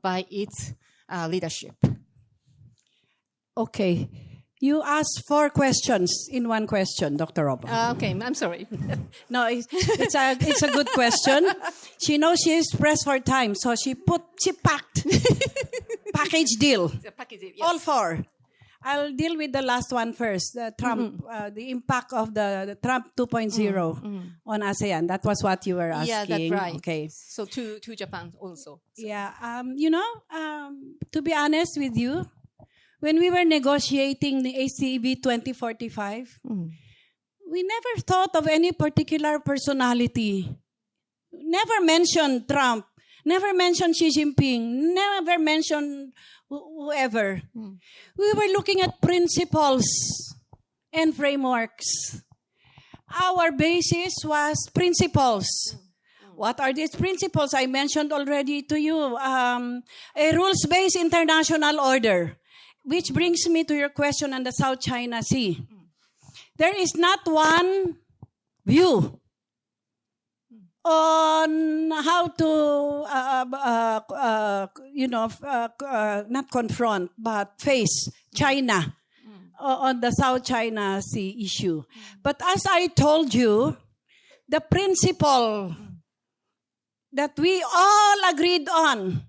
by its leadership. Okay. You asked 4 questions in one question, Dr. Oba. Okay, I'm sorry. No, it's a good question. She knows she's pressed for time, so she packed package deal. Yes. All 4. I'll deal with the last one first. The Trump, the impact of the Trump 2.0 on ASEAN. That was what you were asking. Yeah, that's right. Okay. So to Japan also. So. Yeah. To be honest with you, when we were negotiating the ACEB 2045, we never thought of any particular personality. Never mentioned Trump. Never mentioned Xi Jinping. Never mentioned whoever. We were looking at principles and frameworks. Our basis was principles. What are these principles? I mentioned already to you. A rules-based international order. Which brings me to your question on the South China Sea. There is not one view on how to, not confront, but face China on the South China Sea issue. But as I told you, the principle that we all agreed on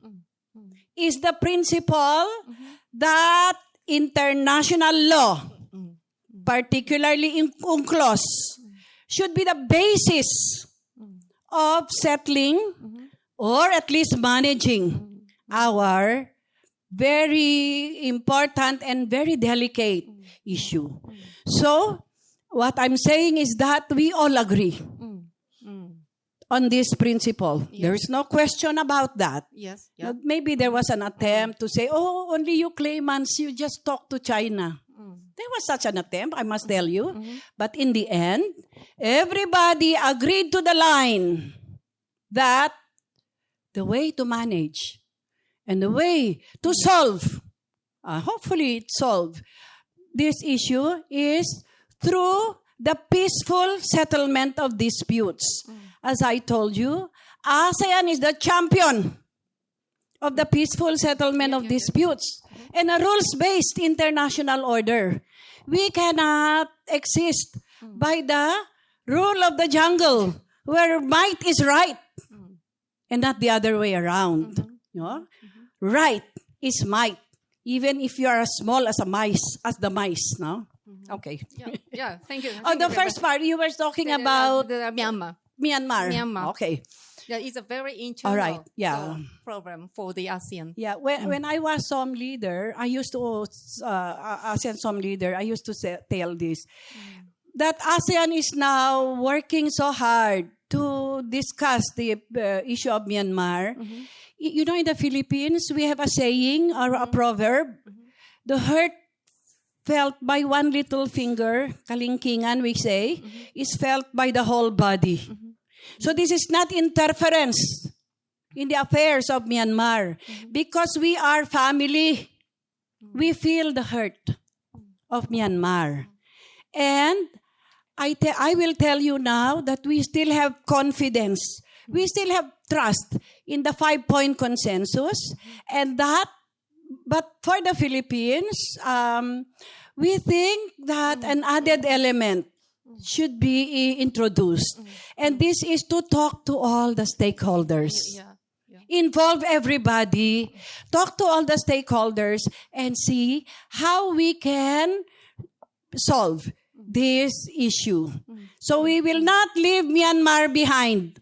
is the principle that international law, particularly in UNCLOS, should be the basis of settling or at least managing our very important and very delicate issue. So, what I'm saying is that we all agree on this principle. Yes. There is no question about that. Yes. Yeah. Maybe there was an attempt to say, only you claimants, you just talk to China. There was such an attempt, I must tell you. But in the end, everybody agreed to the line that the way to manage and the way to solve, hopefully it's solved, this issue is through the peaceful settlement of disputes. As I told you, ASEAN is the champion of the peaceful settlement of disputes and a rules-based international order. We cannot exist by the rule of the jungle where might is right and not the other way around. You know? Right is might, even if you are as small as the mice. No? Okay. Yeah. Thank you. On the first part, you were talking about the Myanmar. Myanmar. Okay. Yeah, it's a very internal All right. Yeah. problem for the ASEAN. Yeah. When I was SOM leader, I used to ASEAN SOM leader. I used to tell this that ASEAN is now working so hard to discuss the issue of Myanmar. You know, in the Philippines, we have a saying or a proverb: the hurt felt by one little finger, kalingkingan we say, is felt by the whole body. So this is not interference in the affairs of Myanmar. Because we are family, we feel the hurt of Myanmar. And I will tell you now that we still have confidence. We still have trust in the 5-point consensus. And that, but for the Philippines, we think that an added element should be introduced. And this is to talk to all the stakeholders. Involve everybody, talk to all the stakeholders, and see how we can solve this issue. So we will not leave Myanmar behind.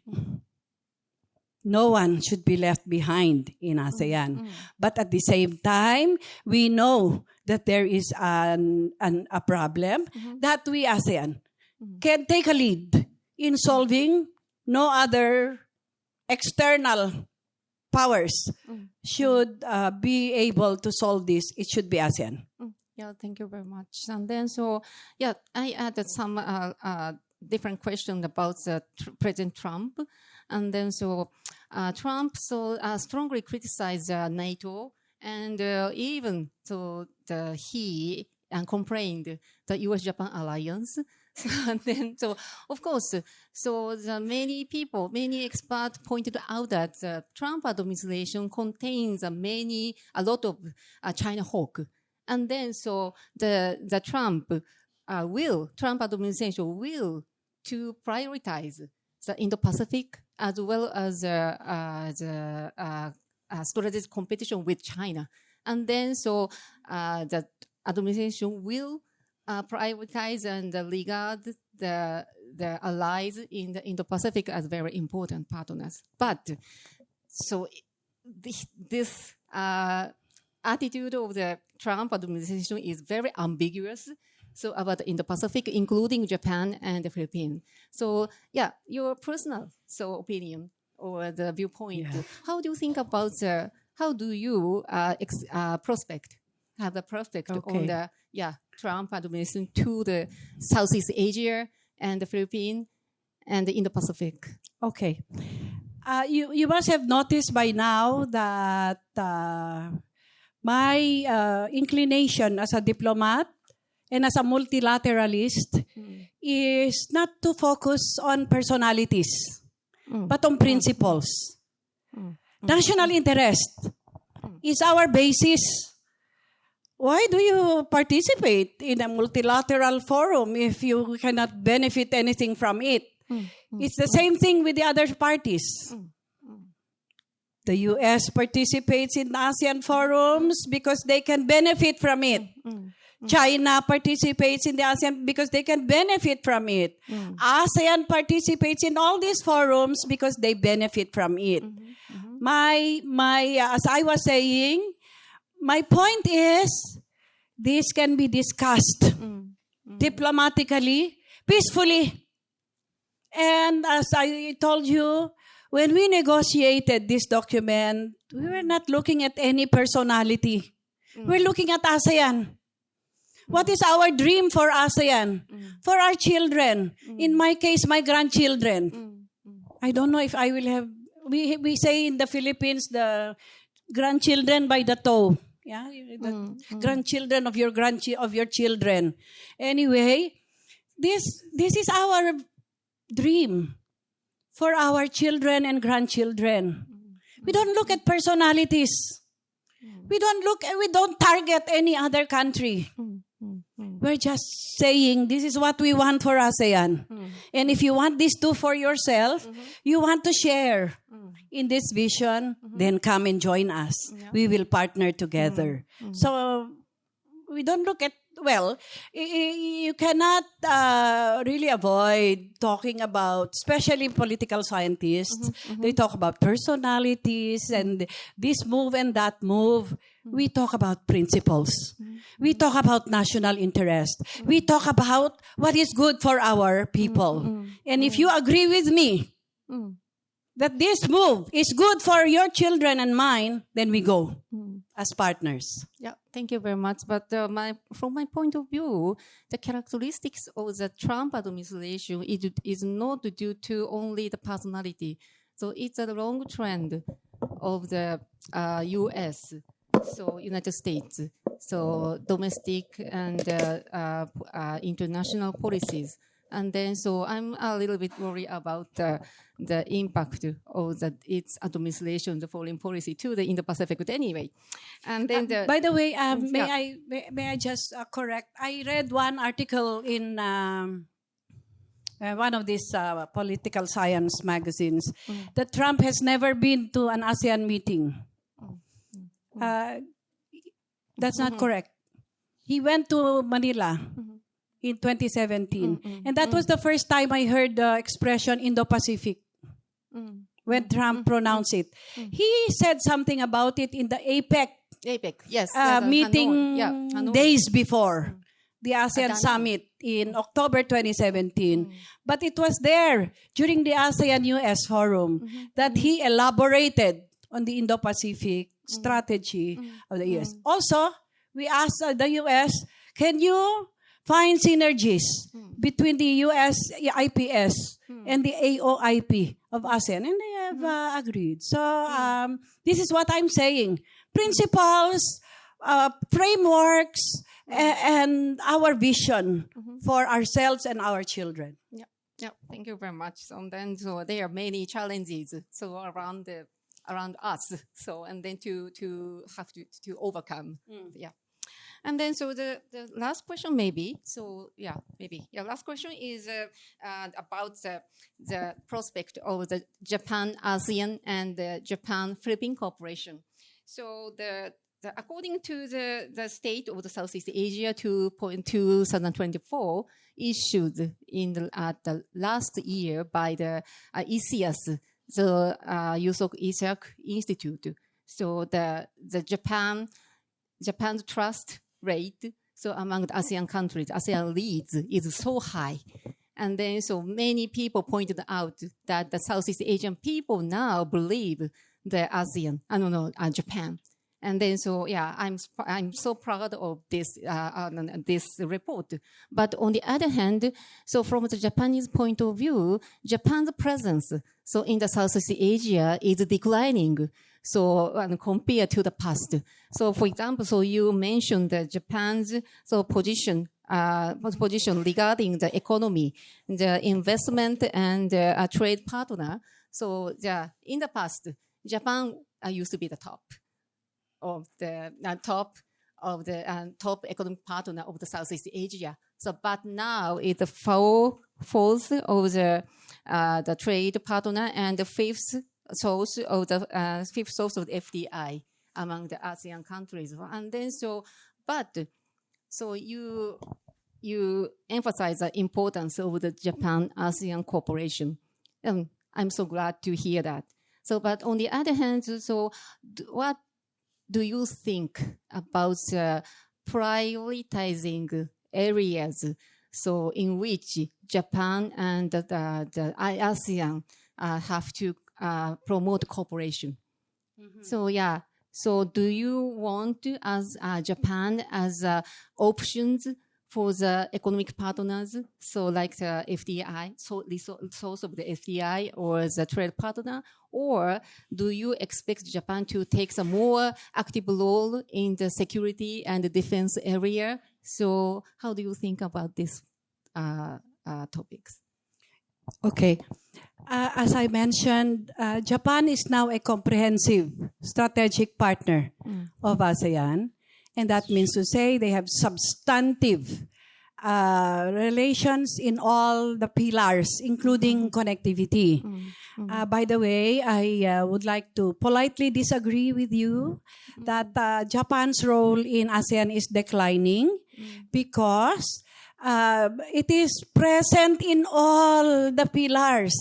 No one should be left behind in ASEAN. But at the same time, we know that there is a problem that we ASEAN can take a lead in solving. No other external powers should be able to solve this. It should be ASEAN. Yeah, thank you very much. And then I added some different questions about President Trump. And then Trump strongly criticized NATO and even he complained the U.S.-Japan alliance. And then, of course, many experts pointed out that the Trump administration contains a lot of China hawk. And then, the Trump administration will to prioritize the Indo-Pacific as well as the strategic competition with China. And then, the administration will prioritize and regard the allies in the Indo-Pacific as very important partners. But so this attitude of the Trump administration is very ambiguous. So about the Indo-Pacific, including Japan and the Philippines. So yeah, your personal opinion or the viewpoint. Yeah. How do you think about how do you have the prospect on the Trump administration to the Southeast Asia and the Philippines and the Indo-Pacific? Okay. You must have noticed by now that my inclination as a diplomat and as a multilateralist is not to focus on personalities, but on principles. National interest is our basis. Why do you participate in a multilateral forum if you cannot benefit anything from it? It's the same thing with the other parties. The US participates in ASEAN forums because they can benefit from it. China participates in the ASEAN because they can benefit from it. ASEAN participates in all these forums because they benefit from it. As I was saying, my point is this can be discussed diplomatically, peacefully. And as I told you, when we negotiated this document, we were not looking at any personality. We're looking at ASEAN. What is our dream for ASEAN? For our children. In my case, my grandchildren. I don't know if I will have... We say in the Philippines, the grandchildren by the toe. Yeah, the grandchildren of your children. Anyway, this is our dream for our children and grandchildren. We don't look at personalities. We don't target any other country. We're just saying this is what we want for ASEAN. And if you want this too for yourself, you want to share in this vision, then come and join us. We will partner together. So we don't look at, you cannot really avoid talking about, especially political scientists, they talk about personalities and this move and that move. We talk about principles. We talk about national interest. We talk about what is good for our people. And if you agree with me that this move is good for your children and mine, then we go as partners. Yeah, thank you very much. But from my point of view, the characteristics of the Trump administration is not due to only the personality. So it's a long trend of the U.S., so United States, so domestic and international policies. And then, so I'm a little bit worried about the impact of its administration, the foreign policy to the Indo-Pacific. But anyway, and then by the way, may I just correct? I read one article in one of these political science magazines that Trump has never been to an ASEAN meeting. That's not correct. He went to Manila in 2017. And that was the first time I heard the expression Indo-Pacific when Trump pronounced it. He said something about it in the APEC yes, meeting Hanoi. Days before the ASEAN Summit in October 2017. But it was there during the ASEAN-US Forum that he elaborated on the Indo-Pacific strategy of the US. Also, we asked the US, can you find synergies between the US IPS and the AOIP of ASEAN? And they have agreed. So this is what I'm saying. Principles, frameworks, and our vision for ourselves and our children. Yeah, thank you very much. So then, so there are many challenges around us. So and then to have to overcome. Yeah. And then, so the last question last question is about the prospect of the Japan-ASEAN and the Japan-Philippine cooperation. So according to the State of the Southeast Asia 2024 issued in the last year by the ECS, the Yusuf Ishak Institute. So the Japan's trust rate, so among the ASEAN countries, ASEAN leads, is so high. And then so many people pointed out that the Southeast Asian people now believe the ASEAN, Japan. And then so, yeah, I'm so proud of this report. But on the other hand, so from the Japanese point of view, Japan's presence, so in the Southeast Asia is declining. So compared to the past. So for example, so you mentioned the Japan's position regarding the economy, the investment and trade partner. So in the past, Japan used to be the top of the top economic partner of the Southeast Asia. So, but now it's the fourth of the trade partner and the fifth source of the FDI among the ASEAN countries. And then so you emphasize the importance of the Japan-ASEAN cooperation. I'm so glad to hear that. So, but on the other hand, so what do you think about prioritizing areas so in which Japan and the ASEAN have to promote cooperation? Mm-hmm. So do you want to, as Japan as options for the economic partners, so like the FDI, so the source of the FDI or the trade partner, or do you expect Japan to take a more active role in the security and the defense area? So how do you think about these topics? Okay. As I mentioned, Japan is now a comprehensive strategic partner of ASEAN. And that means to say they have substantive relations in all the pillars, including connectivity. By the way, I would like to politely disagree with you that Japan's role in ASEAN is declining because it is present in all the pillars.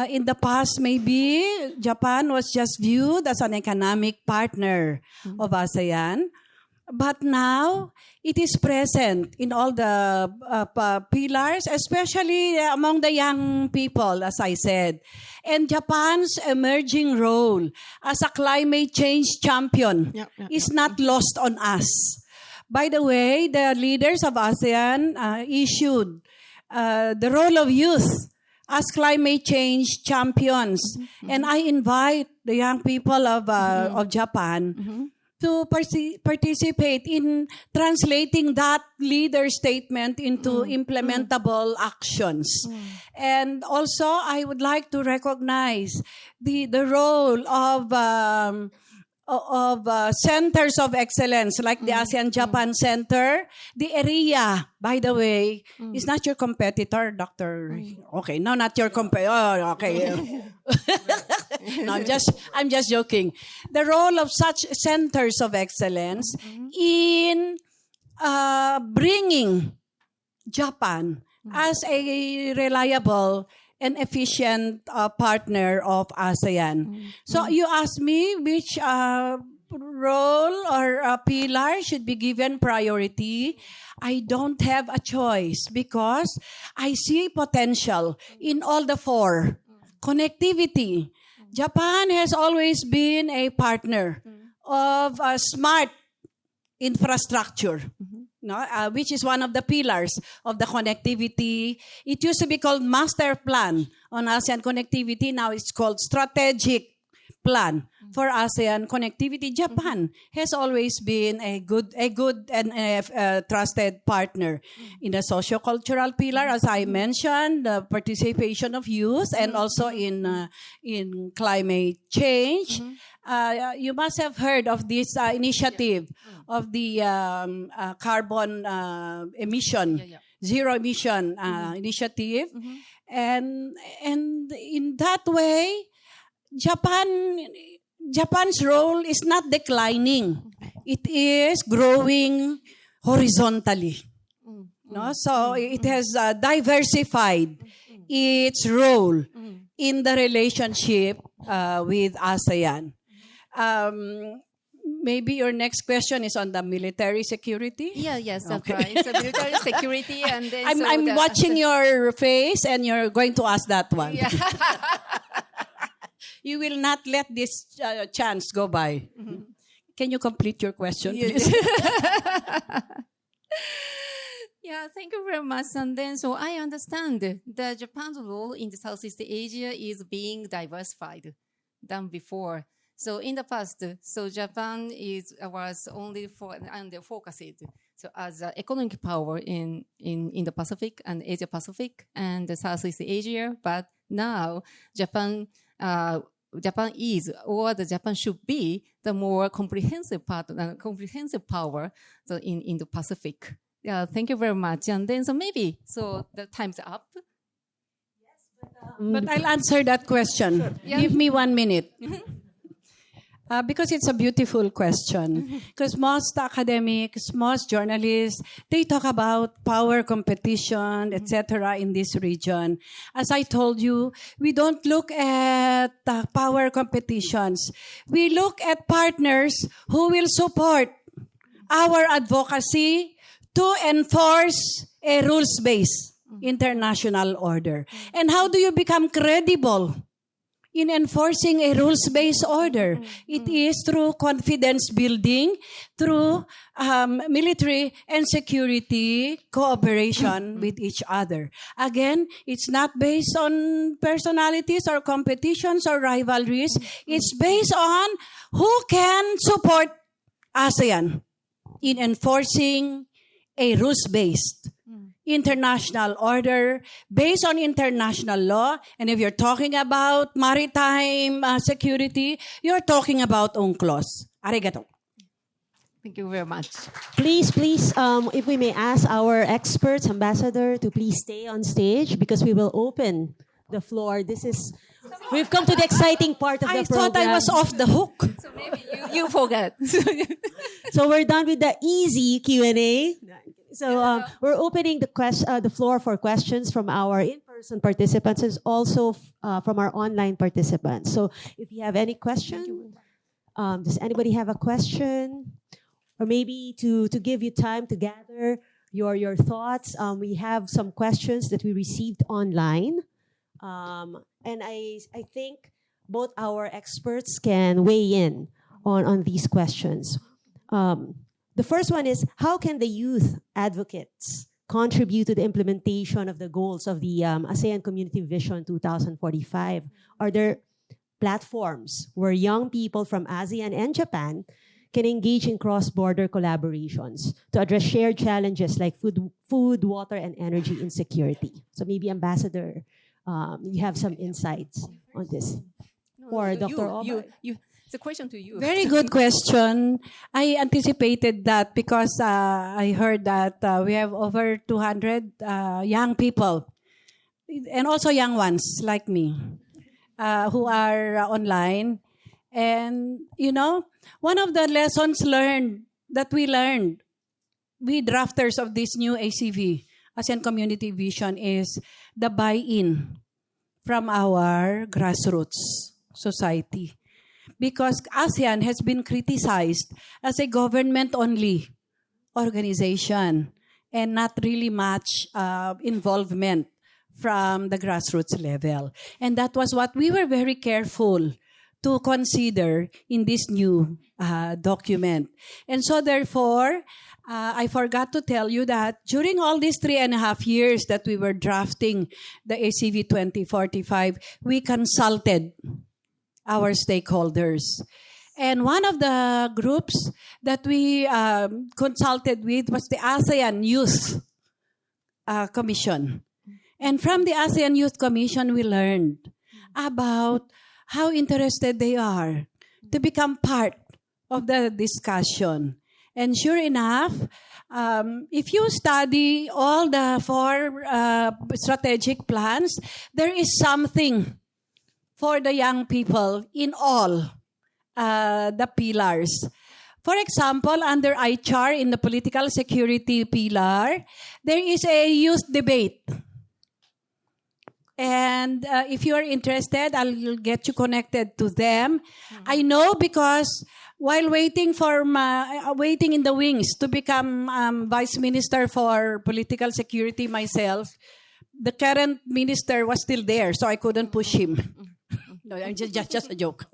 In the past, maybe Japan was just viewed as an economic partner of ASEAN. But now, it is present in all the pillars, especially among the young people, as I said. And Japan's emerging role as a climate change champion is not lost on us. By the way, the leaders of ASEAN issued the role of youth as climate change champions. And I invite the young people of Japan to participate in translating that leader statement into implementable actions. And also, I would like to recognize the role of centers of excellence like the ASEAN-Japan Centre. The area, by the way, is not your competitor, Dr. Okay, no, not your competitor. Oh, okay. No, I'm just joking. The role of such centers of excellence in bringing Japan as a reliable and efficient partner of ASEAN. So you ask me which role or pillar should be given priority. I don't have a choice because I see potential in all the four. Connectivity. Japan has always been a partner of smart infrastructure, which is one of the pillars of the connectivity. It used to be called Master Plan on ASEAN Connectivity. Now it's called Strategic Plan for ASEAN Connectivity. Japan has always been a good and trusted partner in the socio-cultural pillar, as I mentioned, the participation of youth, and also in climate change. You must have heard of this initiative of the carbon emission, zero emission initiative. And in that way, Japan Japan's role is not declining. It is growing horizontally. No? So it has diversified its role in the relationship with ASEAN. Maybe your next question is on the military security? Yes, that's right. So military security, and then I'm watching your face, and you're going to ask that one. Yeah. You will not let this chance go by. Can you complete your question, please? Yeah, thank you very much. And then, so I understand that Japan's role in the Southeast Asia is being diversified than before. So in the past, so Japan was only focused. So as an economic power in the Pacific and Asia Pacific and Southeast Asia, but now Japan should be the more comprehensive power so in the Pacific. Yeah, thank you very much. And then, so maybe, so the time's up. But I'll answer that question. Sure. Yeah. Give me 1 minute. Because it's a beautiful question. Because most academics, most journalists, they talk about power competition, etc. in this region. As I told you, we don't look at power competitions. We look at partners who will support our advocacy to enforce a rules-based international order. And how do you become credible in enforcing a rules-based order? It is through confidence building, through military and security cooperation with each other. Again, it's not based on personalities or competitions or rivalries. It's based on who can support ASEAN in enforcing a rules-based international order based on international law. And if you're talking about maritime security, you're talking about UNCLOS. Arigato. Thank you very much. Please, if we may ask our experts, Ambassador, to please stay on stage because we will open the floor. We've come to the exciting part of the program. I thought I was off the hook. So maybe you forget. So we're done with the easy Q&A. So we're opening the floor for questions from our in-person participants and also from our online participants. So if you have any question, does anybody have a question? Or maybe to give you time to gather your thoughts. We have some questions that we received online. And I think both our experts can weigh in on these questions. The first one is, how can the youth advocates contribute to the implementation of the goals of the ASEAN Community Vision 2045? Are there platforms where young people from ASEAN and Japan can engage in cross-border collaborations to address shared challenges like food, water, and energy insecurity? So maybe Ambassador, you have some insights on this. Or Dr. Oba. It's a question to you. Very good question. I anticipated that because I heard that we have over 200 young people and also young ones like me who are online. And, one of the lessons we drafters of this new ACV, ASEAN Community Vision, is the buy-in from our grassroots society. Because ASEAN has been criticized as a government-only organization and not really much involvement from the grassroots level. And that was what we were very careful to consider in this new document. And so therefore, I forgot to tell you that during all these 3.5 years that we were drafting the ACV 2045, we consulted our stakeholders. And one of the groups that we consulted with was the ASEAN Youth Commission. And from the ASEAN Youth Commission, we learned about how interested they are to become part of the discussion. And sure enough, if you study all the 4 strategic plans, there is something for the young people in all the pillars. For example, under ICHAR in the political security pillar, there is a youth debate. And if you are interested, I'll get you connected to them. I know because while waiting waiting in the wings to become Vice Minister for Political Security myself, the current minister was still there, so I couldn't push him. No, just a joke.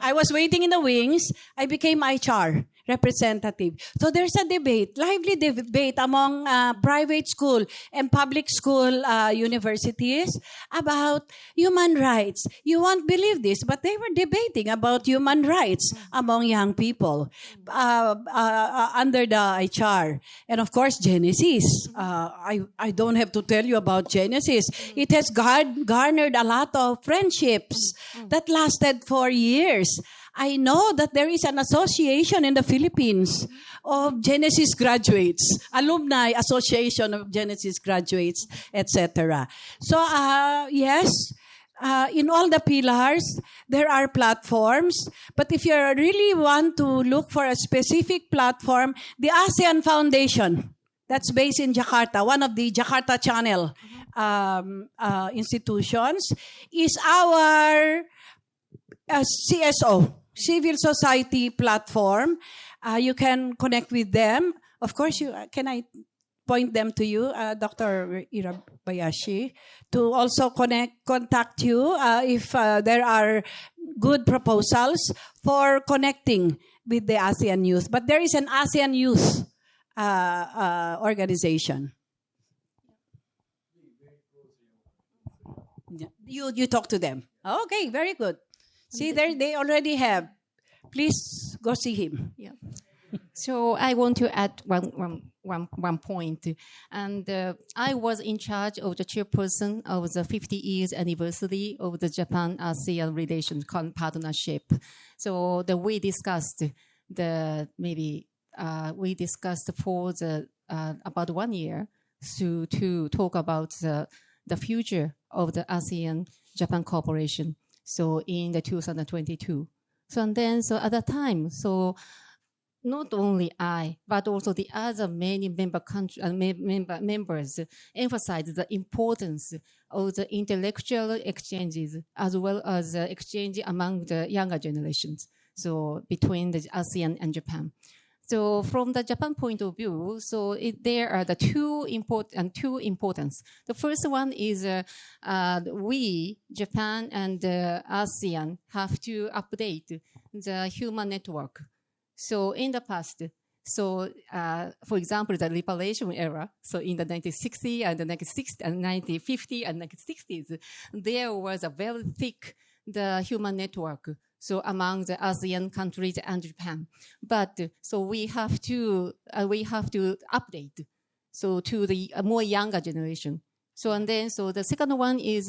I was waiting in the wings. I became ICHAR representative. So there's a debate, lively debate among private school and public school universities about human rights. You won't believe this, but they were debating about human rights among young people under the ICHAR. And of course, Genesis. I don't have to tell you about Genesis. It has garnered a lot of friendships that lasted for years. I know that there is an association in the Philippines of Genesis graduates, alumni association of Genesis graduates, etc. So, yes, in all the pillars, there are platforms. But if you really want to look for a specific platform, the ASEAN Foundation, that's based in Jakarta, one of the Jakarta Channel institutions, is our CSO, civil society platform. You can connect with them. Of course, can I point them to you, Dr. Hirabayashi, to also contact you if there are good proposals for connecting with the ASEAN Youth. But there is an ASEAN Youth organization. You talk to them. Okay, very good. See, there they already have. Please go see him. Yeah. So I want to add one point. And I was in charge of the chairperson of the 50 years anniversary of the Japan-ASEAN relations partnership. So we discussed for about 1 year to talk about the future of the ASEAN-Japan cooperation. So in the 2022. So at that time, so not only I, but also the other many members emphasized the importance of the intellectual exchanges as well as exchange among the younger generations. So between the ASEAN and Japan. So from the Japan point of view, so there are the two importance. The first one is we, Japan and ASEAN, have to update the human network. So in the past, for example, the liberation era, so in the 1960s and the 1950s and 1960s, there was a very thick the human network. So among the ASEAN countries and Japan, but so we have to update so to the more younger generation. So the second one is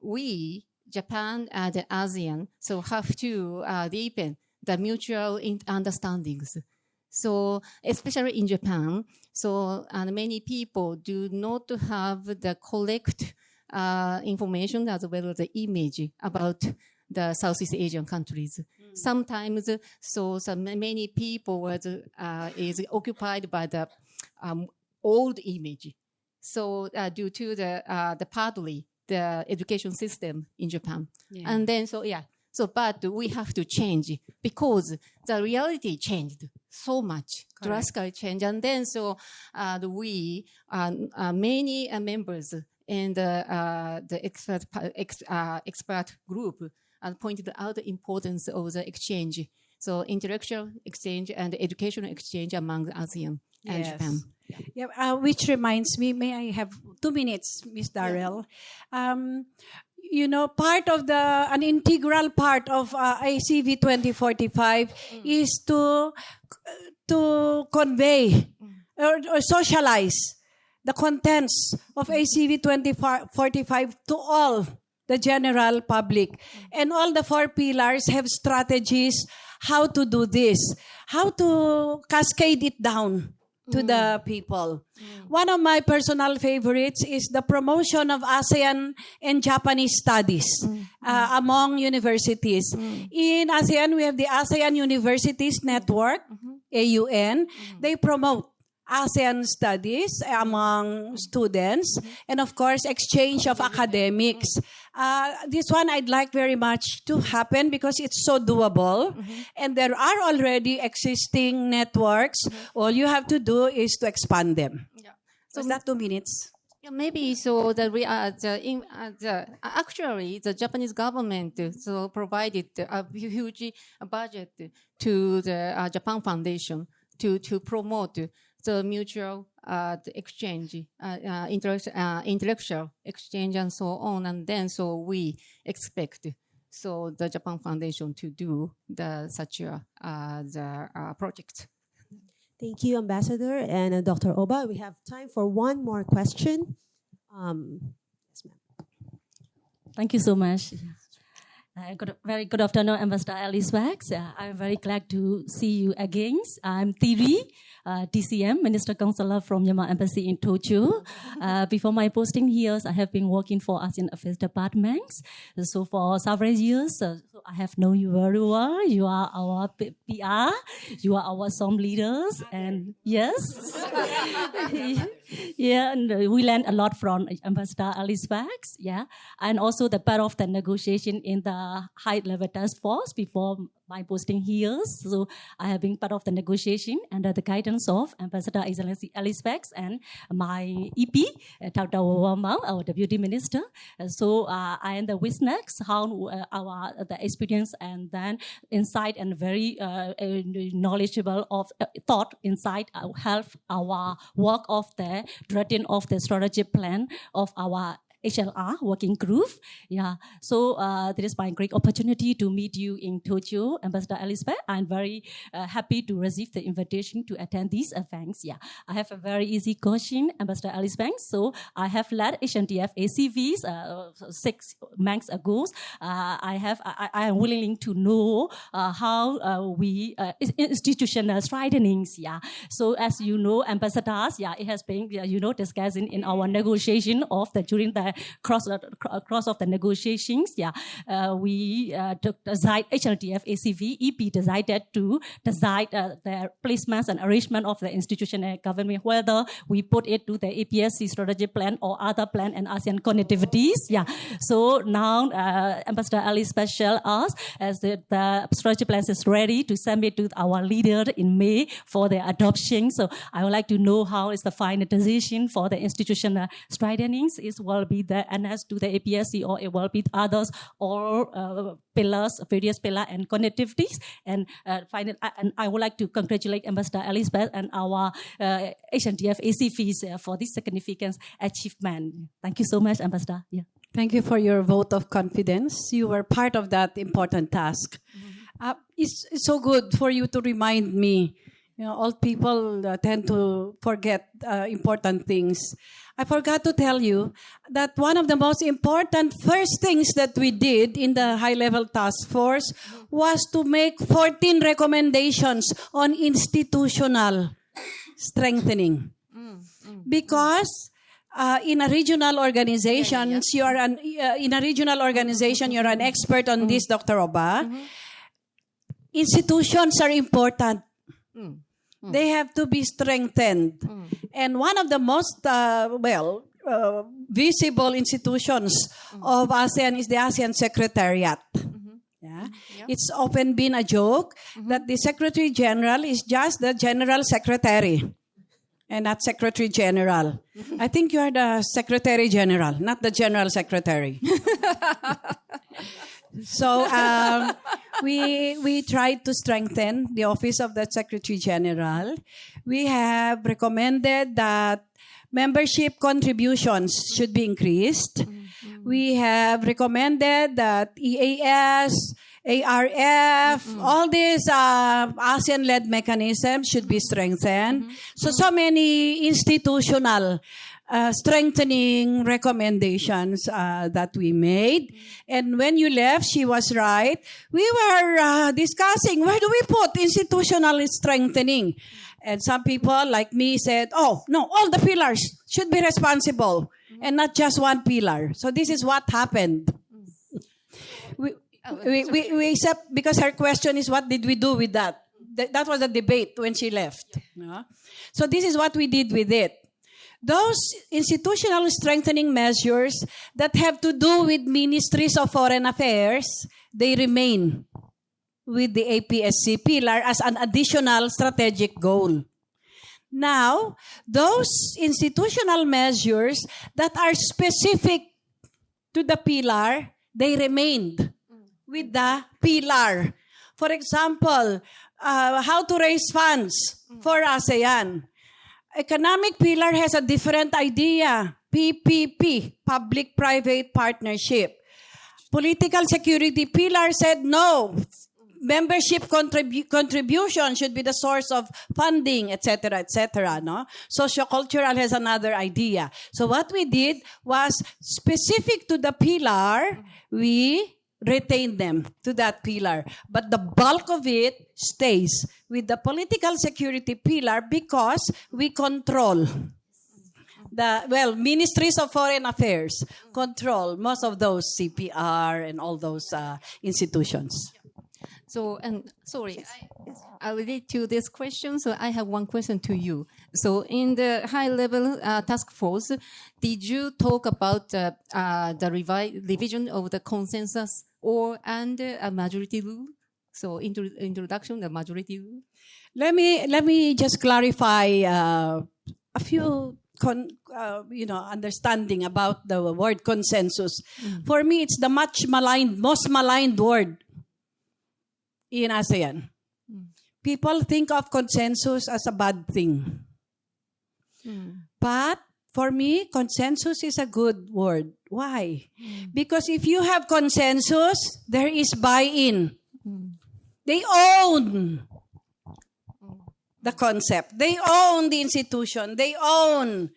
we Japan and the ASEAN so have to deepen the mutual understandings. So especially in Japan, and many people do not have the correct information as well as the image about the Southeast Asian countries. Sometimes, many people is occupied by the old image. So due to the partly the education system in Japan, and then but we have to change because the reality changed so much, drastically changed, and then we many members in the expert group and pointed out the importance of the exchange. So intellectual exchange and educational exchange among the ASEAN and Japan. Yeah, which reminds me, may I have 2 minutes, Ms. Darrell? An integral part of ACV 2045 is to convey or socialize the contents of ACV 2045 to all the general public. And all the 4 pillars have strategies how to do this, how to cascade it down to the people. One of my personal favorites is the promotion of ASEAN and Japanese studies among universities. In ASEAN, we have the ASEAN Universities Network, AUN. They promote ASEAN studies among students, and of course, exchange of academics. This one I'd like very much to happen because it's so doable, and there are already existing networks. All you have to do is to expand them. Yeah. So is that 2 minutes? Yeah, maybe so that we are actually the Japanese government so provided a huge budget to the Japan Foundation to promote the mutual the exchange, intellectual exchange, and so on, and then so we expect so the Japan Foundation to do such a project. Thank you, Ambassador and Dr. Oba. We have time for one more question. Yes, ma'am. Thank you so much. Very good afternoon, Ambassador Alice Wax. I'm very glad to see you again. I'm Thiri, DCM, Minister Counselor from Myanmar Embassy in Tokyo. Before my posting here, I have been working for ASEAN Affairs Departments. So for several years, so I have known you very well. You are our PR, you are our SOM leaders, and yes. Yeah, and we learned a lot from Ambassador Alice Wax, yeah. And also the part of the negotiation in the high-level task force before my posting here. So I have been part of the negotiation under the guidance of Ambassador Alice Wax and my EP, Dr. Wama, our Deputy Minister. So I am the witness how the experience and then insight and very knowledgeable of thought inside help our work of the drafting of the strategic plan of our HLR working group. Yeah. So this is my great opportunity to meet you in Tokyo, Ambassador Elizabeth. I'm very happy to receive the invitation to attend these events. Yeah. I have a very easy question, Ambassador Elizabeth. So I have led HNDF ACVs 6 months ago. I am willing to know how we institutional strengthenings. Yeah. So as you know, ambassadors. Yeah, it has been discussing in our negotiation of during the cross of the negotiations, we decide HLDF ACV EP decided to decide the placements and arrangement of the institutional government, whether we put it to the APSC strategy plan or other plan and ASEAN connectivities. Yeah. So now Ambassador Ali special us as the strategy plan is ready to submit to our leader in May for the adoption. So I would like to know how is the final decision for the institutional strengthenings. It will be the NS to the APSC or it will be others or pillars, various pillars and connectivities. And finally, and I would like to congratulate Ambassador Elizabeth and our HNDF ACVs for this significant achievement. Thank you so much, Ambassador. Yeah. Thank you for your vote of confidence. You were part of that important task. It's so good for you to remind me. You know, old people tend to forget important things. I forgot to tell you that one of the most important first things that we did in the high-level task force was to make 14 recommendations on institutional strengthening. Because in a regional organization, you're an expert on this, Dr. Oba. Institutions are important. They have to be strengthened. And one of the most, visible institutions of ASEAN is the ASEAN Secretariat. Yeah? It's often been a joke that the Secretary General is just the General Secretary and not Secretary General. I think you are the Secretary General, not the General Secretary. So we tried to strengthen the office of the Secretary General. We have recommended that membership contributions should be increased. We have recommended that EAS, ARF, all these ASEAN-led mechanisms should be strengthened. So many institutional strengthening recommendations that we made. And when you left, she was right. We were discussing, where do we put institutional strengthening? And some people like me said, oh, no, all the pillars should be responsible and not just one pillar. So this is what happened. We accept, because her question is, what did we do with that? That was the debate when she left. No? So this is what we did with it. Those institutional strengthening measures that have to do with ministries of foreign affairs, they remain with the APSC pillar as an additional strategic goal. Now, those institutional measures that are specific to the pillar, they remained with the pillar. For example, how to raise funds for ASEAN. Economic pillar has a different idea. PPP, public-private partnership. Political security pillar said no. Membership contribution should be the source of funding, etc., etc. No? Sociocultural has another idea. So what we did was specific to the pillar, we retain them to that pillar. But the bulk of it stays with the political security pillar because we control ministries of foreign affairs control most of those CPR and all those institutions. So, and sorry, I relate to this question. So I have one question to you. So in the high-level task force, did you talk about the revision of the consensus and a majority rule? So introduction, the majority rule. Let me just clarify a few understanding about the word consensus. For me, it's the most maligned word in ASEAN. People think of consensus as a bad thing. But for me, consensus is a good word. Why? Because if you have consensus, there is buy-in. They own the concept. They own the institution. They own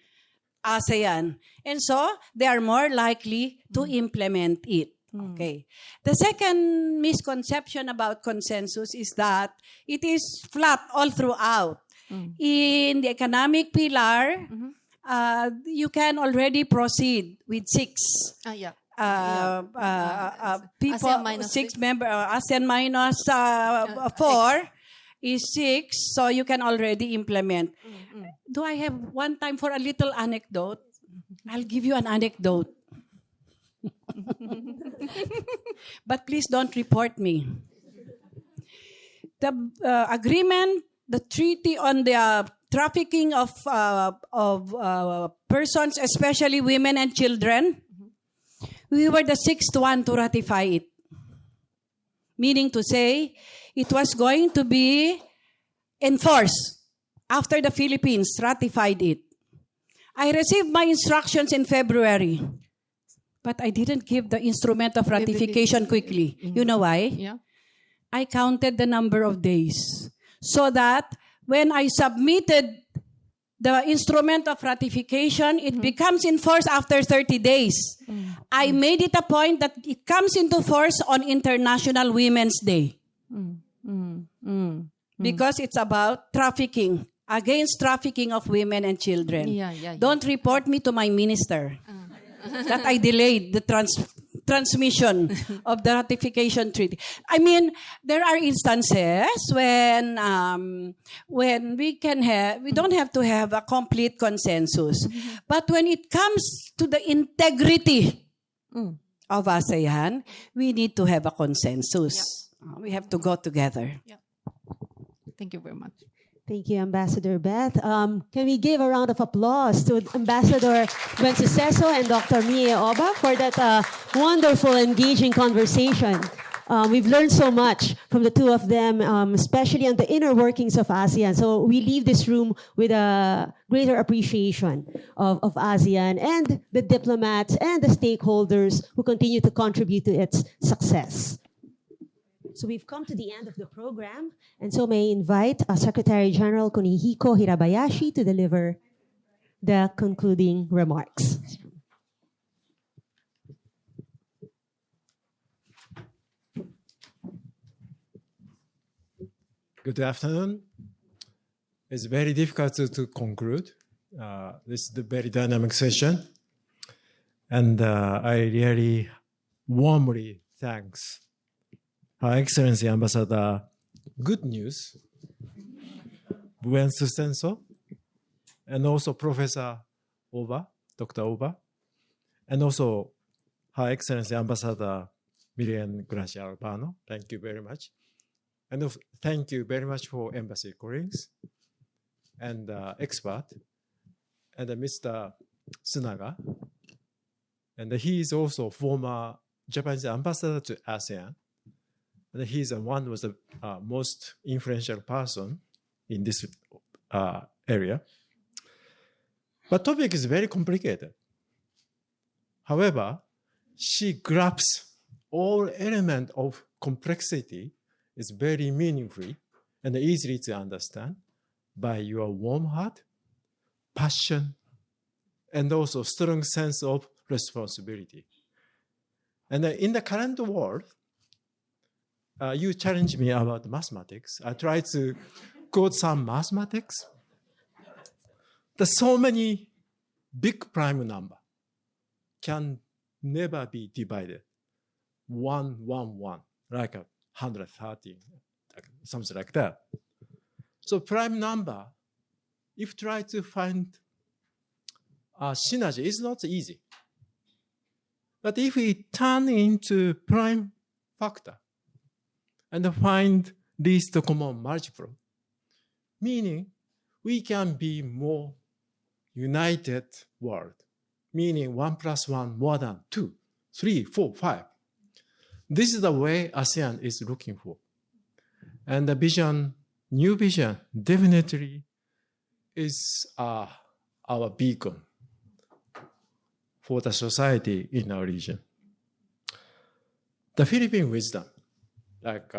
ASEAN. And so, they are more likely to implement it. Okay. The second misconception about consensus is that it is flat all throughout. In the economic pillar, you can already proceed with 6. People, ASEAN 6 member, ASEAN minus 4 is 6, so you can already implement. Do I have one time for a little anecdote? I'll give you an anecdote. But please don't report me. The agreement, the treaty on the trafficking of persons, especially women and children, we were the 6th one to ratify it. Meaning to say, it was going to be enforced after the Philippines ratified it. I received my instructions in February. But I didn't give the instrument of ratification quickly. You know why? Yeah. I counted the number of days. So that when I submitted the instrument of ratification, it becomes in force after 30 days. I made it a point that it comes into force on International Women's Day. Because it's about trafficking, against trafficking of women and children. Don't report me to my minister. That I delayed the transmission of the ratification treaty. I mean, there are instances when we don't have to have a complete consensus. But when it comes to the integrity of ASEAN, we need to have a consensus. We have to go together. Thank you very much. Thank you, Ambassador Beth. Can we give a round of applause to Ambassador Buensuceso and Dr. Mie Oba for that wonderful, engaging conversation. We've learned so much from the two of them, especially on the inner workings of ASEAN. So we leave this room with a greater appreciation of ASEAN and the diplomats and the stakeholders who continue to contribute to its success. So we've come to the end of the program, and so may I invite Secretary General Kunihiko Hirabayashi to deliver the concluding remarks. Good afternoon. It's very difficult to conclude. This is the very dynamic session. And I really warmly thanks Her Excellency Ambassador Good News, Buensuceso, and also Professor Oba, Dr. Oba, and also Her Excellency Ambassador Mylene Garcia-Albano. Thank you very much. And thank you very much for embassy colleagues and expert, and Mr. Tsunaga. And he is also former Japanese ambassador to ASEAN. And he is one of the most influential person in this area. But topic is very complicated. However, she grasps all elements of complexity is very meaningful and easily to understand by your warm heart, passion, and also strong sense of responsibility. And in the current world, you challenge me about mathematics. I try to quote some mathematics. There's so many big prime number can never be divided. 1, 1, 1, like 130, something like that. So prime number, if try to find a synergy, it's not easy. But if we turn into prime factor and find least common multiple, meaning we can be more united world, meaning 1 + 1 more than 2, 3, 4, 5. This is the way ASEAN is looking for. And the vision, new vision, definitely is our beacon for the society in our region. The Philippine wisdom, like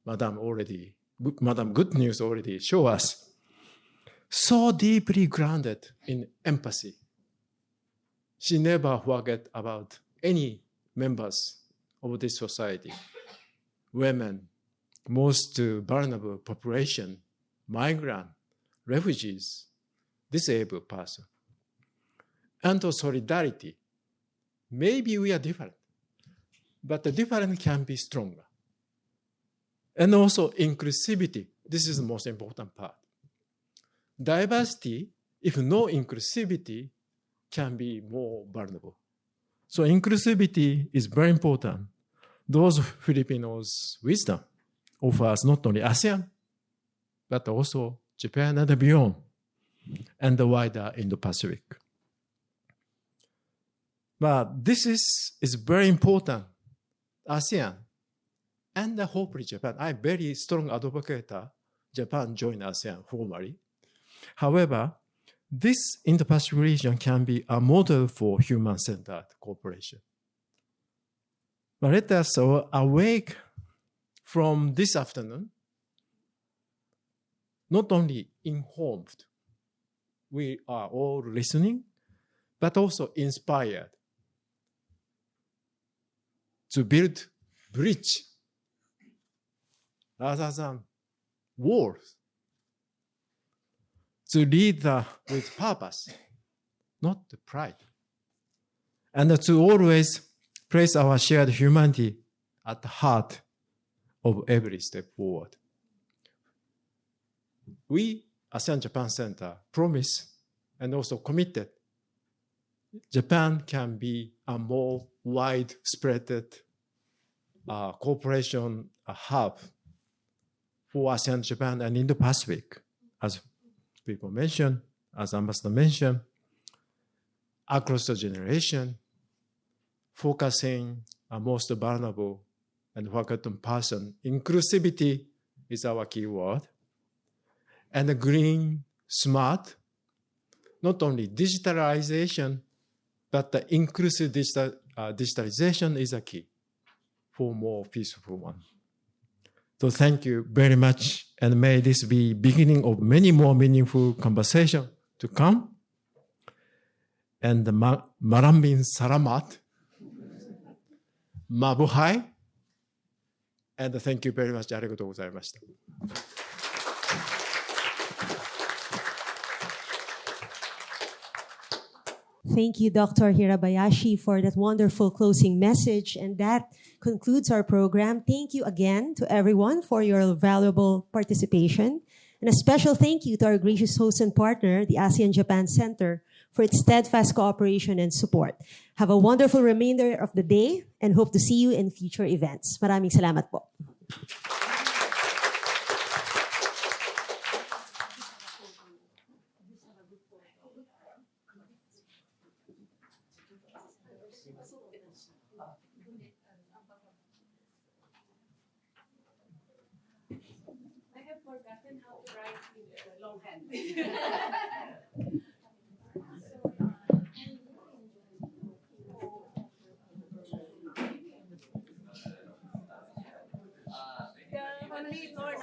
Madam Good News already show us, so deeply grounded in empathy. She never forget about any members of this society, women, most vulnerable population, migrant, refugees, disabled person. And to solidarity. Maybe we are different, but the difference can be stronger. And also inclusivity. This is the most important part. Diversity, if no inclusivity, can be more vulnerable. So inclusivity is very important. Those Filipinos' wisdom offers not only ASEAN, but also Japan and beyond, and the wider Indo-Pacific. But this is very important. ASEAN and hopefully Japan. I'm very strong advocate Japan join ASEAN formally. However, this Indo-Pacific region can be a model for human-centered cooperation. But let us awake from this afternoon, not only informed, we are all listening, but also inspired to build bridge rather than walls, to lead with purpose, not the pride, and to always place our shared humanity at the heart of every step forward. We, ASEAN-Japan Centre, promise and also committed Japan can be a more widespread cooperation hub for ASEAN, Japan, and Indo-Pacific, as people mentioned, as Ambassador mentioned, across the generation, focusing on most vulnerable and forgotten person. Inclusivity is our key word. And the green, smart, not only digitalization, but the inclusive digitalization is a key for more peaceful one. So thank you very much, and may this be beginning of many more meaningful conversations to come. and Maraming Salamat, Mabuhay, and thank you very much. ありがとうございました。Thank you, Dr. Hirabayashi, for that wonderful closing message. And that concludes our program. Thank you again to everyone for your valuable participation. And a special thank you to our gracious host and partner, the ASEAN-Japan Centre, for its steadfast cooperation and support. Have a wonderful remainder of the day and hope to see you in future events. Maraming salamat po. I have forgotten how to write with longhand.